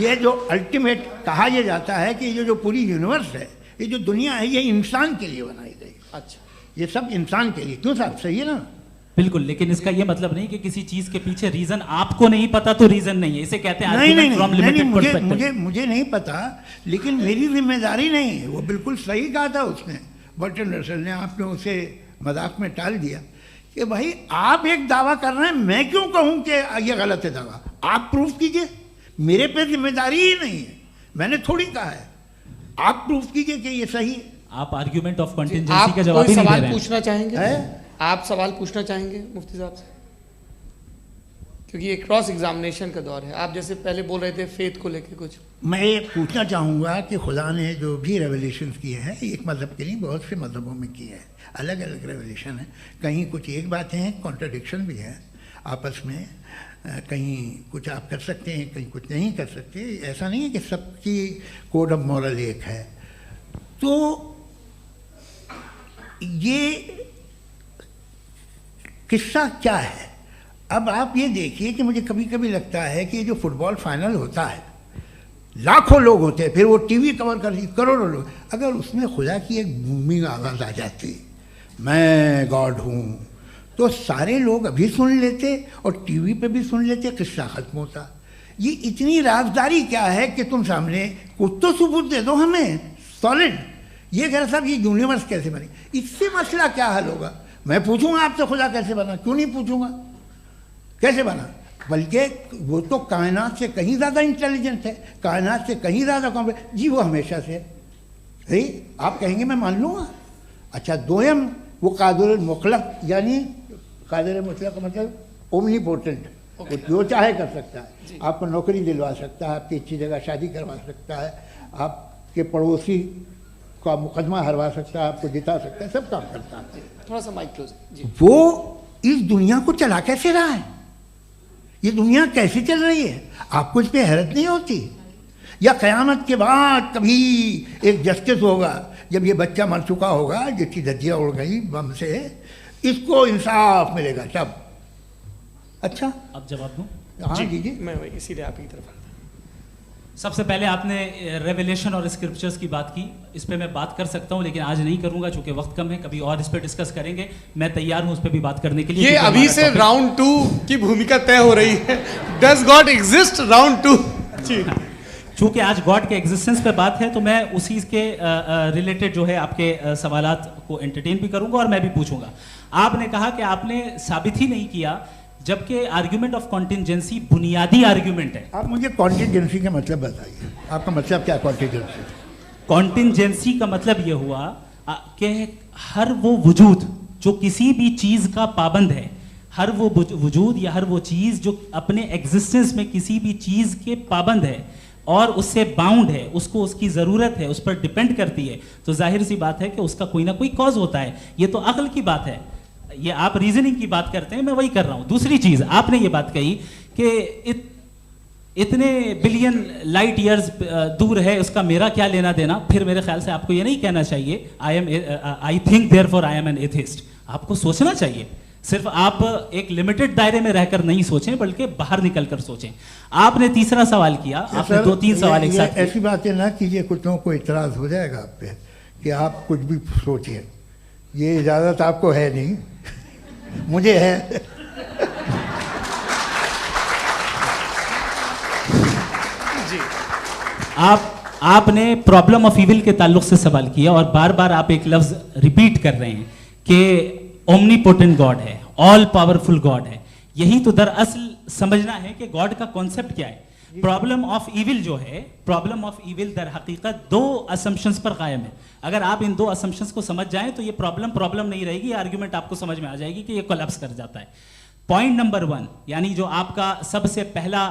ये जो अल्टीमेट कहा यह जाता है कि ये जो पूरी यूनिवर्स है, ये जो दुनिया है, ये इंसान के लिए बनाई गई। अच्छा, ये सब इंसान के लिए। क्यों साहब, सही है ना? बिल्कुल, लेकिन इसका ये मतलब नहीं कि किसी चीज के पीछे रीजन आपको नहीं पता तो रीजन नहीं है, इसे कहते हैं नहीं, मुझे नहीं पता, लेकिन मेरी जिम्मेदारी नहीं है। वो बिल्कुल सही कहा था उसने, बर्टन रसल ने। आपने उसे मजाक में टाल दिया कि भाई आप एक दावा कर रहे हैं, मैं क्यों कहूं कि ये गलत है दावा? आप प्रूफ कीजिए, मेरे पे जिम्मेदारी ही नहीं है, मैंने थोड़ी कहा है। आप प्रूफ कीजिए कि ये सही है। आप आर्ग्यूमेंट ऑफ कंटिंजेंसी का जवाब ही नहीं दे रहे हैं। पूछना चाहेंगे? आप सवाल पूछना चाहेंगे मुफ्ती साहब से? क्योंकि ये क्रॉस एग्जामिनेशन का दौर है। आप जैसे पहले बोल रहे थे फेथ को लेके कुछ, मैं ये पूछना चाहूँगा कि खुदा ने जो भी रेवलेशन किए हैं, एक मज़हब के नहीं बहुत से मज़हबों में किए हैं, अलग अलग रेवलेशन है। कहीं कुछ एक बातें हैं, कॉन्ट्रडिक्शन भी है आपस में, कहीं कुछ आप कर सकते हैं, कहीं कुछ नहीं कर सकते। ऐसा नहीं है कि सबकी कोड ऑफ मॉरल एक है। तो ये किस्सा क्या है? अब आप ये देखिए कि मुझे कभी कभी लगता है कि ये जो फुटबॉल फाइनल होता है, लाखों लोग होते हैं, फिर वो टीवी कवर करती, करोड़ों लोग, अगर उसमें खुदा की एक बूमिंग आवाज़ आ जाती, मैं गॉड हूँ, तो सारे लोग अभी सुन लेते और टीवी पे भी सुन लेते, किस्सा खत्म होता। ये इतनी राजदारी क्या है कि तुम सामने कुछ तो सबूत दे दो हमें सॉलिड। ये कह साहब ये यूनिवर्स कैसे बनी, इससे मसला क्या हल होगा? मैं पूछूंगा आपसे खुदा कैसे बना? क्यों नहीं पूछूंगा कैसे बना? बल्कि वो तो कायनात से कहीं ज़्यादा इंटेलिजेंट है, कायनात से कहीं ज़्यादा कॉम्प्लेक्स। जी वो हमेशा से है। आप कहेंगे मैं मान लूँगा। अच्छा, दोयम वो कादिर मुतलक, यानी कादिर मुतलक का मतलब ओमनीपोटेंट, वो जो चाहे कर सकता है। आपको नौकरी दिलवा सकता है, आपकी अच्छी जगह शादी करवा सकता है, आपके पड़ोसी का मुकदमा हरवा सकता है, आपको जिता सकता है, सब काम करता है। थोड़ा सा माइक क्लोज जी। वो इस दुनिया को चला कैसे रहा है? ये दुनिया कैसे चल रही है? आपको इस पर हैरत नहीं होती? या क़यामत के बाद कभी एक जस्टिस होगा, जब ये बच्चा मर चुका होगा, जिसकी धज्जियाँ उड़ गई बम से, इसको इंसाफ मिलेगा तब? अच्छा, अब जवाब दूं? हाँ जी। मैं इसीलिए आप की तरफ। सबसे पहले आपने रेवलेशन और स्क्रिप्चर्स की बात की, इस पे मैं बात कर सकता हूं, लेकिन आज नहीं करूंगा चूंकि वक्त कम है, कभी और इस पे डिस्कस करेंगे। मैं तैयार हूं उस पे भी बात करने के लिए। ये अभी से राउंड 2 की भूमिका तय हो रही है। Does God exist round 2? जी, चूंकि आज गॉड के एग्जिस्टेंस पे बात है तो मैं उसी के रिलेटेड जो है आपके सवालात को एंटरटेन भी करूंगा और मैं भी पूछूंगा। आपने कहा कि आपने साबित ही नहीं किया, जबकि आर्ग्यूमेंट ऑफ कॉन्टिंजेंसी बुनियादी आर्ग्यूमेंट है। आप मुझे कॉन्टिंजेंसी का मतलब बताइए, आपका मतलब क्या? कॉन्टिंजेंसी कॉन्टिंजेंसी का मतलब यह हुआ कि हर वो वजूद जो किसी भी चीज का पाबंद है, हर वो वजूद या हर वो चीज़ जो अपने एग्जिस्टेंस में किसी भी चीज़ के पाबंद है और उससे बाउंड है, उसको उसकी ज़रूरत है, उस पर डिपेंड करती है, तो जाहिर सी बात है कि उसका कोई ना कोई कॉज होता है। ये तो अक्ल की बात है, ये आप रीजनिंग की बात करते हैं, मैं वही कर रहा हूँ। दूसरी चीज़ आपने ये बात कही कि इतने बिलियन लाइट ईयर्स दूर है, उसका मेरा क्या लेना देना। फिर मेरे ख्याल से आपको ये नहीं कहना चाहिए I think therefore I am an atheist. आपको सोचना चाहिए, सिर्फ आप एक लिमिटेड दायरे में रहकर नहीं सोचें बल्कि बाहर निकलकर सोचें। आपने तीसरा सवाल किया, आपने 2-3 सवाल एक साथ। ऐसी बातें ना कीजिए, कुछ लोगों को इतराज हो जाएगा आप पे कि आप कुछ भी सोचिए, ये इजाज़त आपको है नहीं, मुझे है। आपने प्रॉब्लम ऑफ इविल के ताल्लुक से सवाल किया और बार बार आप एक लफ्ज रिपीट कर रहे हैं कि ओमनीपोटेंट गॉड है, ऑल पावरफुल गॉड है। यही तो दरअसल समझना है कि गॉड का कॉन्सेप्ट क्या है। प्रॉब्लम ऑफ इविल जो है, प्रॉब्लम ऑफ इविल दर हकीकत 2 असम्पशंस पर कायम है। अगर आप इन 2 असम्पशंस को समझ जाएं तो ये प्रॉब्लम नहीं रहेगी, आर्ग्यूमेंट आपको समझ में आ जाएगी कि ये कोलैप्स कर जाता है। पॉइंट नंबर 1 यानी जो आपका सबसे पहला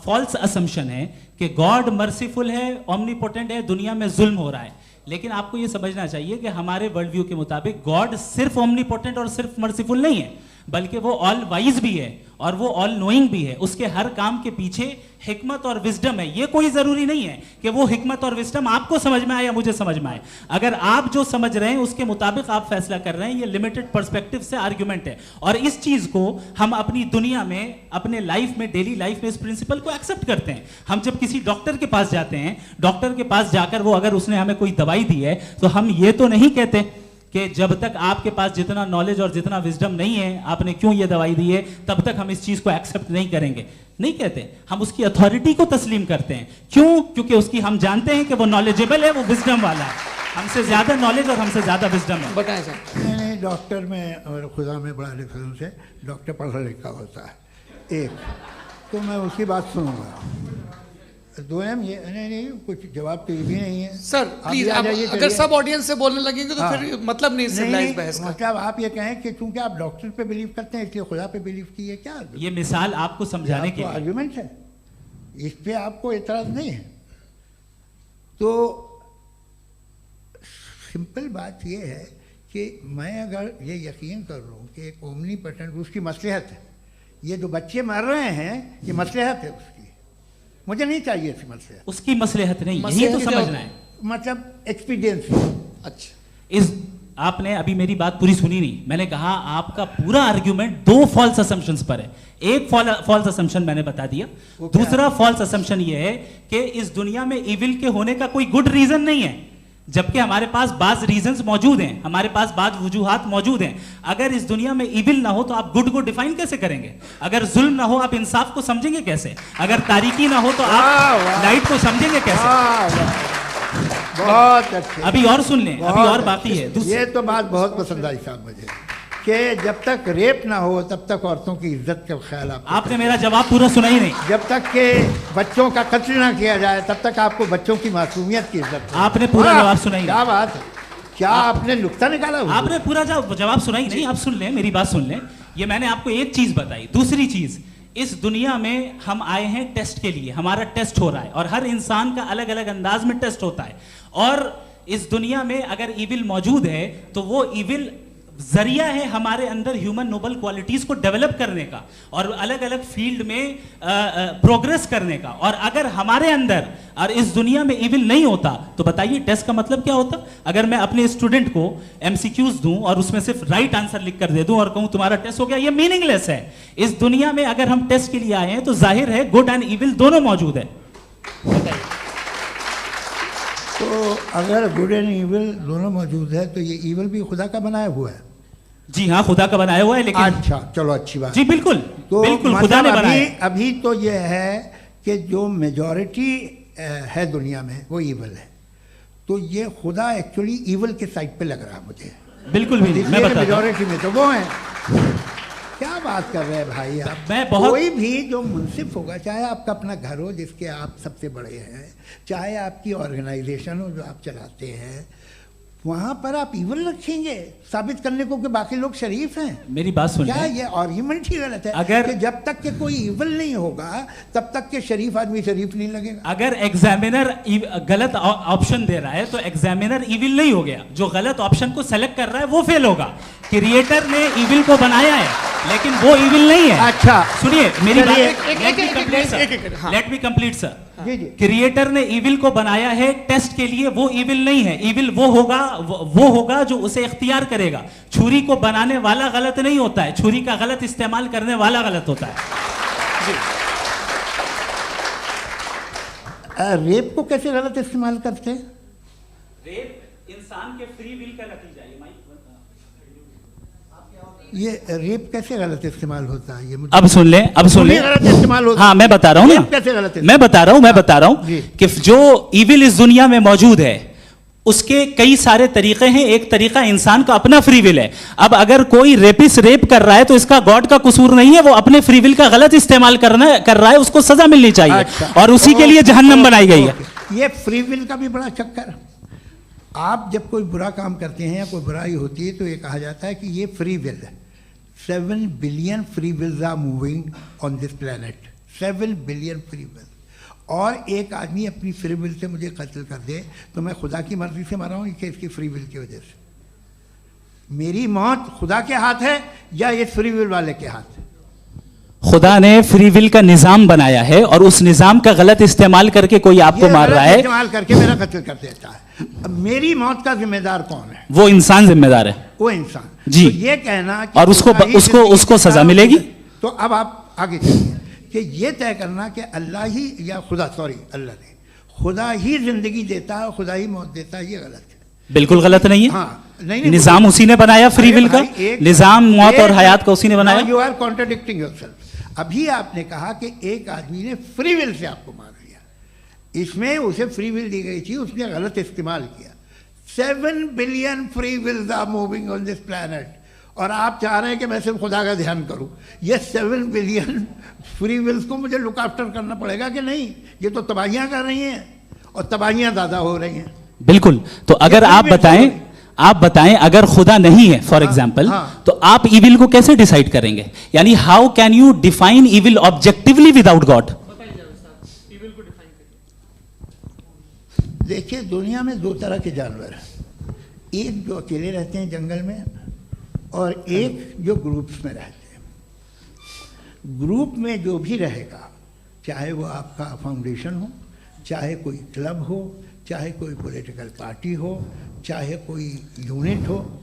फॉल्स असम्पशन है कि गॉड मर्सीफुल है, ओमनीपोटेंट है, दुनिया में जुल्म हो रहा है। लेकिन आपको यह समझना चाहिए कि हमारे वर्ल्ड व्यू के मुताबिक गॉड सिर्फ ओमनीपोटेंट और सिर्फ मर्सीफुल नहीं है, बल्कि वो ऑल वाइज भी है और वो ऑल नोइंग भी है। उसके हर काम के पीछे हिकमत और विजडम है। ये कोई जरूरी नहीं है कि वो हिकमत और विजडम आपको समझ में आए या मुझे समझ में आए। अगर आप जो समझ रहे हैं उसके मुताबिक आप फैसला कर रहे हैं, ये लिमिटेड पर्सपेक्टिव से आर्ग्यूमेंट है। और इस चीज को हम अपनी दुनिया में, अपने लाइफ में, डेली लाइफ में इस प्रिंसिपल को एक्सेप्ट करते हैं। हम जब किसी डॉक्टर के पास जाते हैं, डॉक्टर के पास जाकर वो अगर उसने हमें कोई दवाई दी है तो हम ये तो नहीं कहते कि जब तक आपके पास जितना नॉलेज और जितना विजडम नहीं है, आपने क्यों ये दवाई दी है, तब तक हम इस चीज को एक्सेप्ट नहीं करेंगे। नहीं कहते, हम उसकी अथॉरिटी को तस्लीम करते हैं। क्यों? क्योंकि उसकी हम जानते हैं कि वो नॉलेजेबल है, वो विजडम वाला है, हमसे ज्यादा नॉलेज और हमसे ज्यादा विजडम है। बताएं सर। मैंने डॉक्टर में और खुदा में बड़ा डिफरेंस है। डॉक्टर पढ़ा लिखा होता है एक, तो मैं उसकी बात सुनूंगा। 2 ये नहीं, कुछ जवाब तो ये भी नहीं है सर। प्लीज अगर सब ऑडियंस से बोलने लगेंगे तो फिर मतलब नहीं सिविलाइज्ड बहस का। मतलब आप ये कहें कि चूंकि आप डॉक्टर पे बिलीव करते हैं इसलिए खुदा पे बिलीव कीजिए, क्या ये मिसाल आपको समझाने के आर्गुमेंट है, इस पे आपको एतराज नहीं है। तो सिंपल बात ये है कि मैं अगर ये यकीन कर लूँ कि एक ओमनीपोटेंट, उसकी मसलहत है, ये जो बच्चे मर रहे हैं ये मसलहत है उसकी, मुझे नहीं चाहिए इसकी मसलहत। उसकी मसलहत नहीं, यही तो समझना है, मतलब एक्सपीरियंस। अच्छा, इस आपने अभी मेरी बात पूरी सुनी नहीं। मैंने कहा आपका पूरा आर्ग्यूमेंट 2 फॉल्स असम्पशंस पर है। एक फॉल्स असम्पशन मैंने बता दिया, दूसरा फॉल्स असम्पशन ये है कि इस दुनिया में इविल के होने का कोई गुड रीजन नहीं है, जबकि हमारे पास बाज रीजंस मौजूद हैं, हमारे पास बाज वजूहात मौजूद हैं। अगर इस दुनिया में इविल ना हो तो आप गुड को डिफाइन कैसे करेंगे? अगर जुल्म ना हो आप इंसाफ को समझेंगे कैसे? अगर तारीकी ना हो तो आप लाइट को समझेंगे कैसे? बहुत अच्छे। अभी और सुन लें, अभी और बाकी है। ये तो बात बहुत पसंद आई साहब मुझे, कि जब तक रेप ना हो तब तक औरतों की इज्जत का ख्याल आपने मेरा जवाब पूरा सुना ही नहीं। जब तक के बच्चों का कत्ल ना किया जाए तब तक आपको बच्चों की मासूमियत की इज्जत। आपने पूरा जवाब सुना ही नहीं। क्या बात है, क्या आपने नुक्ता निकाला? आपने पूरा जवाब सुना ही नहीं। आप सुन लें, मेरी बात सुन लें। ये मैंने आपको एक चीज बताई। दूसरी चीज, इस दुनिया में हम आए हैं टेस्ट के लिए, हमारा टेस्ट हो रहा है और हर इंसान का अलग अलग अंदाज में टेस्ट होता है। और इस दुनिया में अगर इविल मौजूद है तो वो इविल जरिया है हमारे अंदर ह्यूमन नोबल क्वालिटीज को डेवलप करने का और अलग अलग फील्ड में प्रोग्रेस करने का। और अगर हमारे अंदर और इस दुनिया में इविल नहीं होता तो बताइए टेस्ट का मतलब क्या होता? अगर मैं अपने स्टूडेंट को एमसीक्यूज दूं और उसमें सिर्फ राइट आंसर लिख कर दे दूं और कहूं तुम्हारा टेस्ट हो गया, ये मीनिंगलेस है। इस दुनिया में अगर हम टेस्ट के लिए आए हैं तो जाहिर है गुड एंड इविल दोनों मौजूद है। तो अगर गुड एंड इविल दोनों मौजूद है तो ये इविल भी खुदा का बनाया हुआ है। जी हाँ, खुदा का बनाया हुआ है। लेकिन अच्छा, चलो अच्छी बात। जी बिल्कुल, तो बिल्कुल खुदा ने बनाया। अभी तो ये है कि जो मेजॉरिटी है दुनिया में वो इविल है, तो ये खुदा एक्चुअली इविल के साइड पे लग रहा है मुझे। बिल्कुल भी नहीं, मैं बताता हूं। मेजॉरिटी में तो वो है। क्या बात कर रहे हैं भाई आप? कोई भी जो मुंसिफ होगा, चाहे आपका अपना घर हो जिसके आप सबसे बड़े हैं, चाहे आपकी ऑर्गेनाइजेशन हो जो आप चलाते हैं, वहां पर आप इवल रखेंगे साबित करने को कि बाकी लोग शरीफ हैं। मेरी बात सुन क्या लें। ये आर्ग्यूमेंट ही गलत है? अगर- कि जब तक के कोई इवल नहीं होगा तब तक के शरीफ आदमी शरीफ नहीं लगेगा। अगर एग्जामिनर गलत ऑप्शन दे रहा है तो एग्जामिनर इविल नहीं हो गया, जो गलत ऑप्शन को सेलेक्ट कर रहा है वो फेल होगा। क्रिएटर ने इविल को बनाया है लेकिन वो इविल नहीं है। अच्छा सुनिए मेरी बात, एक- हाँ। Let me complete sir. जी जी। क्रिएटर ने इविल को बनाया है टेस्ट के लिए, वो इविल नहीं है। इविल वो होगा जो उसे इख्तियार करेगा। छुरी को बनाने वाला गलत नहीं होता है, छुरी का गलत इस्तेमाल करने वाला गलत होता है। रेप को कैसे गलत इस्तेमाल करते हैं? रेप इंसान के फ्री विल का नतीजा है। ये रेप कैसे गलत इस्तेमाल होता है? ये मुझे अब सुन लें, अब सुन लें। गलत इस्तेमाल होता हाँ मैं बता रहा हूँ रेप कैसे गलत ना, मैं बता रहा हूँ जी। कि जो इविल इस दुनिया में मौजूद है उसके कई सारे तरीके हैं। एक तरीका इंसान का अपना फ्री विल है। अब अगर कोई रेपिस्ट रेप कर रहा है तो इसका गॉड का कसूर नहीं है, वो अपने फ्री विल का गलत इस्तेमाल कर रहा है, उसको सजा मिलनी चाहिए। अच्छा। और उसी के लिए जहन्नम बनाई गई है। ये फ्री विल का भी बड़ा चक्कर। आप जब कोई बुरा काम करते हैं या कोई बुराई होती है तो ये कहा जाता है कि ये फ्री विल है। 7 billion free wills are moving on this planet. 7 billion free will. और एक आदमी अपनी फ्री विल से मुझे कत्ल कर दे तो मैं खुदा की मर्जी से मरा हूँ कि इसकी फ्री विल की वजह से? मेरी मौत खुदा के हाथ है या ये फ्री विल वाले के हाथ है? खुदा ने फ्री विल का निजाम बनाया है और उस निजाम का गलत इस्तेमाल करके कोई आपको ये मार गलत रहा है, इस्तेमाल करके मेरा कत्ल कर देता है। अब मेरी मौत का जिम्मेदार कौन है? वो इंसान जिम्मेदार है। वो इंसान। जी। तो ये कहना कि और उसको खुदा ही जिंदगी उसको देता सजा है, मिलेगी। तो अब आप आगे चलिए कि ये तय करना कि अल्लाह ही या खुदा, सॉरी अल्लाह ने, खुदा ही जिंदगी देता है, खुदा ही मौत देता है, ये गलत है। बिल्कुल गलत नहीं है। हाँ, नहीं, निजाम उसी ने बनाया फ्री अरे विल का। भाई, एक- निजाम मौत और एक- हयात का उसी ने बनाया। Now you are contradicting yourself। अभी आपने कहा कि एक आदमी ने फ्री विल से आपको मार दिया। इसमें उसे फ्री विल दी गई थी, उसने गलत इस्तेमाल किया। 7 billion free wills are moving on this planet और आप चाह रहे हैं कि मैं सिर्फ खुदा का ध्यान करूं। ये 7 बिलियन फ्री विल्स को मुझे लुक आफ्टर करना पड़ेगा कि नहीं? ये तो तबाहियां कर रही हैं और तबाहियां ज़्यादा हो रही हैं। बिल्कुल। तो अगर आप बताएं अगर खुदा नहीं है फॉर एग्जाम्पल, हाँ। तो आप इविल को कैसे डिसाइड करेंगे? यानी how can you define evil objectively without God? देखिए दुनिया में 2 तरह के जानवर हैं। एक जो अकेले रहते हैं जंगल में और एक जो ग्रुप्स में रहते हैं। ग्रुप में जो भी रहेगा, चाहे वो आपका फाउंडेशन हो, चाहे कोई क्लब हो, चाहे कोई पॉलिटिकल पार्टी हो, चाहे कोई यूनिट हो,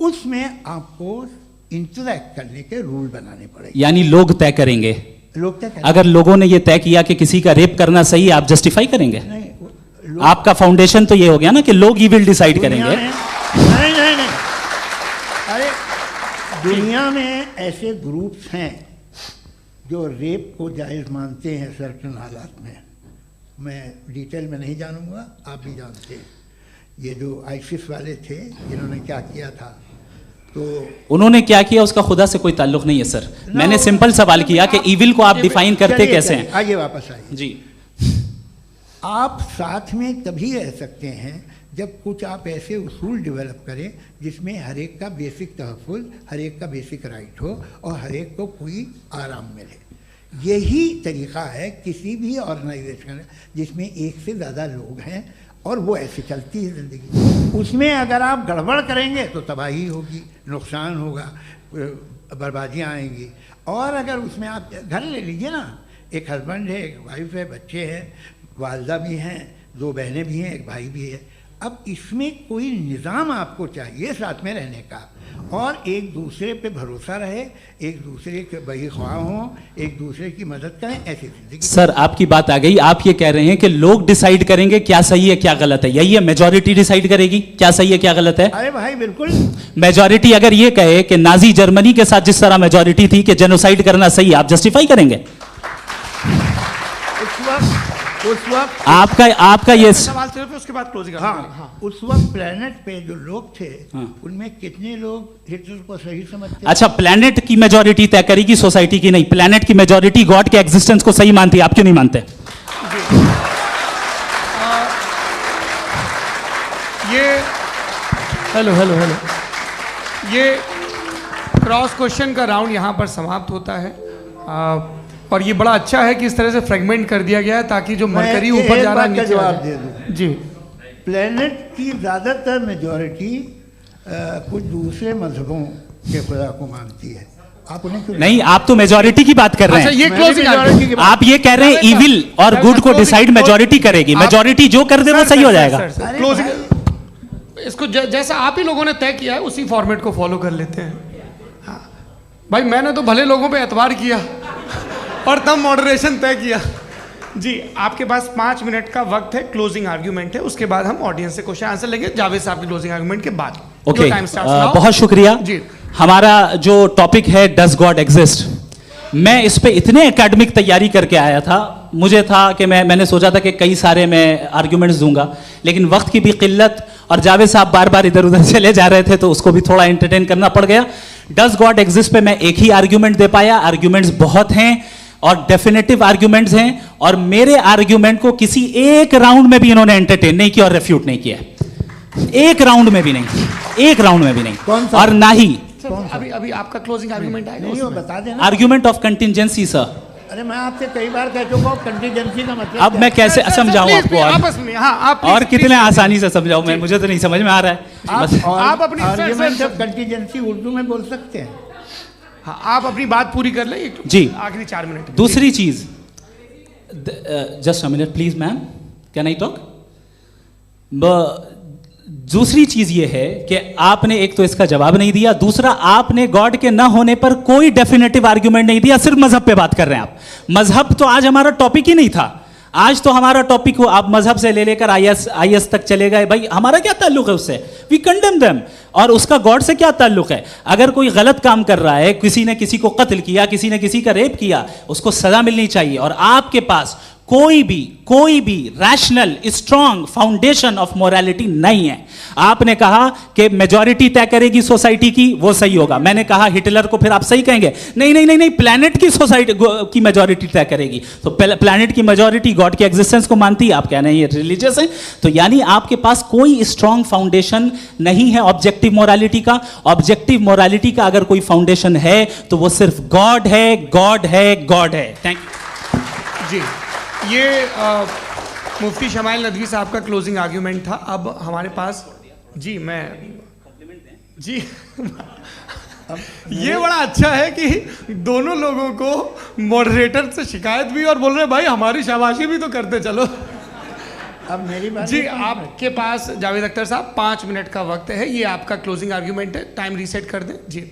उसमें आपको इंटरैक्ट करने के रूल बनाने पड़ेंगे। यानी लोग तय करेंगे। लोग तय करेंगे। अगर लोगों ने ये तय किया कि किसी का रेप करना सही है, आप जस्टिफाई करेंगे? नहीं, लोग आपका फाउंडेशन तो ये हो गया ना कि लोग इविल डिसाइड दुनिया करेंगे। में- नहीं, अरे दुनिया में ऐसे ग्रुप्स हैं जो रेप को जायज़ मानते हैं सर्टेन हालात में। मैं डिटेल में नहीं जानूंगा, आप भी जानते हैं। ये जो आईसिस वाले थे, इन्होंने क्या किया था, तो उन्होंने क्या किया उसका खुदा से कोई ताल्लुक नहीं है सर। मैंने सिंपल सवाल किया कि इविल को आप डिफाइन करते कैसे हैं? आइए वापस आइए। जी। आप साथ में तभी रह सकते हैं जब कुछ आप ऐसे उसूल डेवलप करें जिसमें हर एक का बेसिक तहफ़्फ़ुज़, हर एक का बेसिक राइट हो और हर एक को कोई आराम मिले। यही तरीक़ा है किसी भी ऑर्गेनाइजेशन जिसमें एक से ज़्यादा लोग हैं और वो ऐसे चलती है ज़िंदगी। उसमें अगर आप गड़बड़ करेंगे तो तबाही होगी, नुकसान होगा, बर्बादियाँ आएंगी। और अगर उसमें आप घर ले लीजिए ना, एक हस्बैंड है, एक वाइफ है, बच्चे हैं, वालदा भी हैं, 2 बहनें भी हैं, एक भाई भी है। अब इसमें कोई निज़ाम आपको चाहिए साथ में रहने का और एक दूसरे पे भरोसा रहे, एक दूसरे के बहीख्वाह हों, एक दूसरे की मदद करें, ऐसी जिंदगी। सर आपकी बात आ गई। आप ये कह रहे हैं कि लोग डिसाइड करेंगे क्या सही है क्या गलत है, यही है? मेजॉरिटी डिसाइड करेगी क्या सही है क्या गलत है? अरे भाई बिल्कुल। मेजॉरिटी अगर ये कहे कि नाजी जर्मनी के साथ जिस तरह मेजॉरिटी थी कि जेनोसाइड करना सही है, आप जस्टिफाई करेंगे? उस वक्त आपका ये सवाल सिर्फ उसके बाद क्लोजिंग। हाँ, उस वक्त प्लेनेट पे जो लोग थे, हाँ। उनमें कितने लोग हिटलर को सही समझते? अच्छा, प्लेनेट की मेजॉरिटी तय करेगी सोसाइटी की नहीं। प्लेनेट की मेजॉरिटी गॉड के एग्जिस्टेंस को सही मानती है, आप क्यों नहीं मानते? ये हेलो हेलो हेलो। ये क्रॉस क्वेश्चन का राउंड यहाँ पर समाप्त होता है। और ये बड़ा अच्छा है कि इस तरह से फ्रेगमेंट कर दिया गया है ताकि जो मरकरी ऊपर जा रहा है नीचे जवाब दे दूं। जी। प्लेनेट की ज़्यादातर मेजॉरिटी कुछ दूसरे मजहबों के खुदा को मानती है। आप उन्हें क्यों नहीं, आप तो मेजॉरिटी की बात कर रहे अच्छा, हैं। ये क्लोजिंग आप ये कह रहे हैं इविल और गुड को डिसाइड मेजॉरिटी करेगी। मेजॉरिटी जो कर दे वो सही हो जाएगा। क्लोजिंग इसको जैसा आप ही लोगों ने तय किया है उसी फॉर्मेट को फॉलो कर लेते हैं। हाँ भाई, मैंने तो भले लोगों पे एतबार किया और तब मॉडरेशन तय किया। जी, आपके पास 5 मिनट का वक्त है, क्लोजिंग आर्ग्यूमेंट है, उसके बाद हम ऑडियंस से क्वेश्चन आंसर लेंगे जावेद साहब की क्लोजिंग आर्ग्यूमेंट के बाद। ओके, बहुत शुक्रिया जी। हमारा जो टॉपिक है डज गॉड एग्जिस्ट, मैं इस पे इतने एकेडमिक तैयारी करके आया था। मुझे था कि मैंने सोचा था कि कई सारे मैं आर्ग्यूमेंट्स दूंगा, लेकिन वक्त की भी किल्लत और जावेद साहब बार बार इधर उधर चले जा रहे थे तो उसको भी थोड़ा एंटरटेन करना पड़ गया। डज गॉड एग्जिस्ट पे मैं एक ही आर्ग्यूमेंट दे पाया। आर्ग्यूमेंट्स बहुत हैं और डेफिनेटिव आर्ग्यूमेंट्स हैं, और मेरे आर्ग्यूमेंट को किसी एक राउंड में भी इन्होंने एंटरटेन नहीं किया और रेफ्यूट नहीं किया। एक राउंड में भी नहीं, एक राउंड में भी नहीं। और ना ही अभी आपका क्लोजिंग आर्ग्यूमेंट आएगा, नहीं हो बता देना। Argument of contingency sir. अरे मैं आपसे कई बार कह चुका हूं कंटीजेंसी का मतलब अब मैं कैसे समझाऊं आपको आपस में? हाँ, आप और कितने आसानी से समझाऊं मैं, मुझे तो नहीं समझ में आ रहा है। बस आप अपनी आर्ग्यूमेंट ऑफ कंटीजेंसी उर्दू में बोल सकते हैं। हाँ, आप अपनी बात पूरी कर लें जी, आखिरी 4 मिनट। दूसरी चीज, just a minute please ma'am, can I talk? दूसरी चीज ये है कि आपने एक तो इसका जवाब नहीं दिया, दूसरा आपने गॉड के ना होने पर कोई डेफिनेटिव आर्ग्यूमेंट नहीं दिया, सिर्फ मजहब पे बात कर रहे हैं आप। मजहब तो आज हमारा टॉपिक ही नहीं था। आज तो हमारा टॉपिक हो, आप मजहब से ले लेकर आईएस तक चले गए। भाई हमारा क्या ताल्लुक है उससे? We condemn them. और उसका गॉड से क्या ताल्लुक है? अगर कोई गलत काम कर रहा है, किसी ने किसी को कत्ल किया, किसी ने किसी का रेप किया, उसको सजा मिलनी चाहिए। और आपके पास कोई भी rational strong foundation of morality नहीं है। आपने कहा कि मेजॉरिटी तय करेगी सोसाइटी की, वो सही होगा। मैंने कहा हिटलर को फिर आप सही कहेंगे, नहीं नहीं नहीं नहीं, प्लैनेट की सोसाइटी की मेजॉरिटी तय करेगी। तो प्लैनेट की मेजॉरिटी गॉड के एग्जिस्टेंस को मानती है, आप कह रहे हैं ये रिलीजियस है। तो यानी आपके पास कोई स्ट्रॉन्ग फाउंडेशन नहीं है ऑब्जेक्टिव मोरालिटी का। ऑब्जेक्टिव मोरालिटी का अगर कोई फाउंडेशन है तो वो सिर्फ गॉड है, गॉड है, गॉड है। थैंक यू जी। ये मुफ्ती शमाइल नदवी साहब का क्लोजिंग आर्ग्यूमेंट था। अब हमारे पास जी जी ये बड़ा अच्छा है कि दोनों लोगों को मॉडरेटर से शिकायत भी और बोल रहे भाई हमारी शाबाशी भी तो करते चलो। अब मेरी बात जी, आपके पास जावेद अख्तर साहब 5 मिनट का वक्त है, ये आपका क्लोजिंग आर्ग्यूमेंट है, टाइम रीसेट कर दें। जी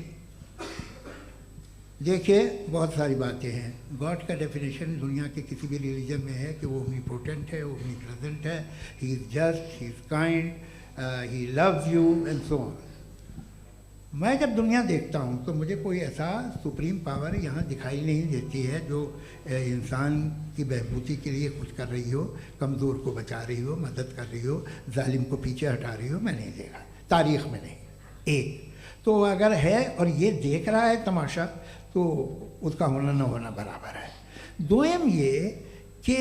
देखिए, बहुत सारी बातें हैं। गॉड का डेफिनेशन दुनिया के किसी भी रिलीजन में है कि वो ओमनीपोटेंट है, ओमनीप्रेजेंट है, he is just, he is kind, he loves you and so on. मैं जब दुनिया देखता हूँ तो मुझे कोई ऐसा सुप्रीम पावर यहाँ दिखाई नहीं देती है जो इंसान की बहबूदी के लिए कुछ कर रही हो, कमज़ोर को बचा रही हो, मदद कर रही हो, जालिम को पीछे हटा रही हो। मैं नहीं देखा, तारीख़ में नहीं। एक तो अगर है और ये देख रहा है तमाशा, तो उसका होना न होना बराबर है। दोयम ये कि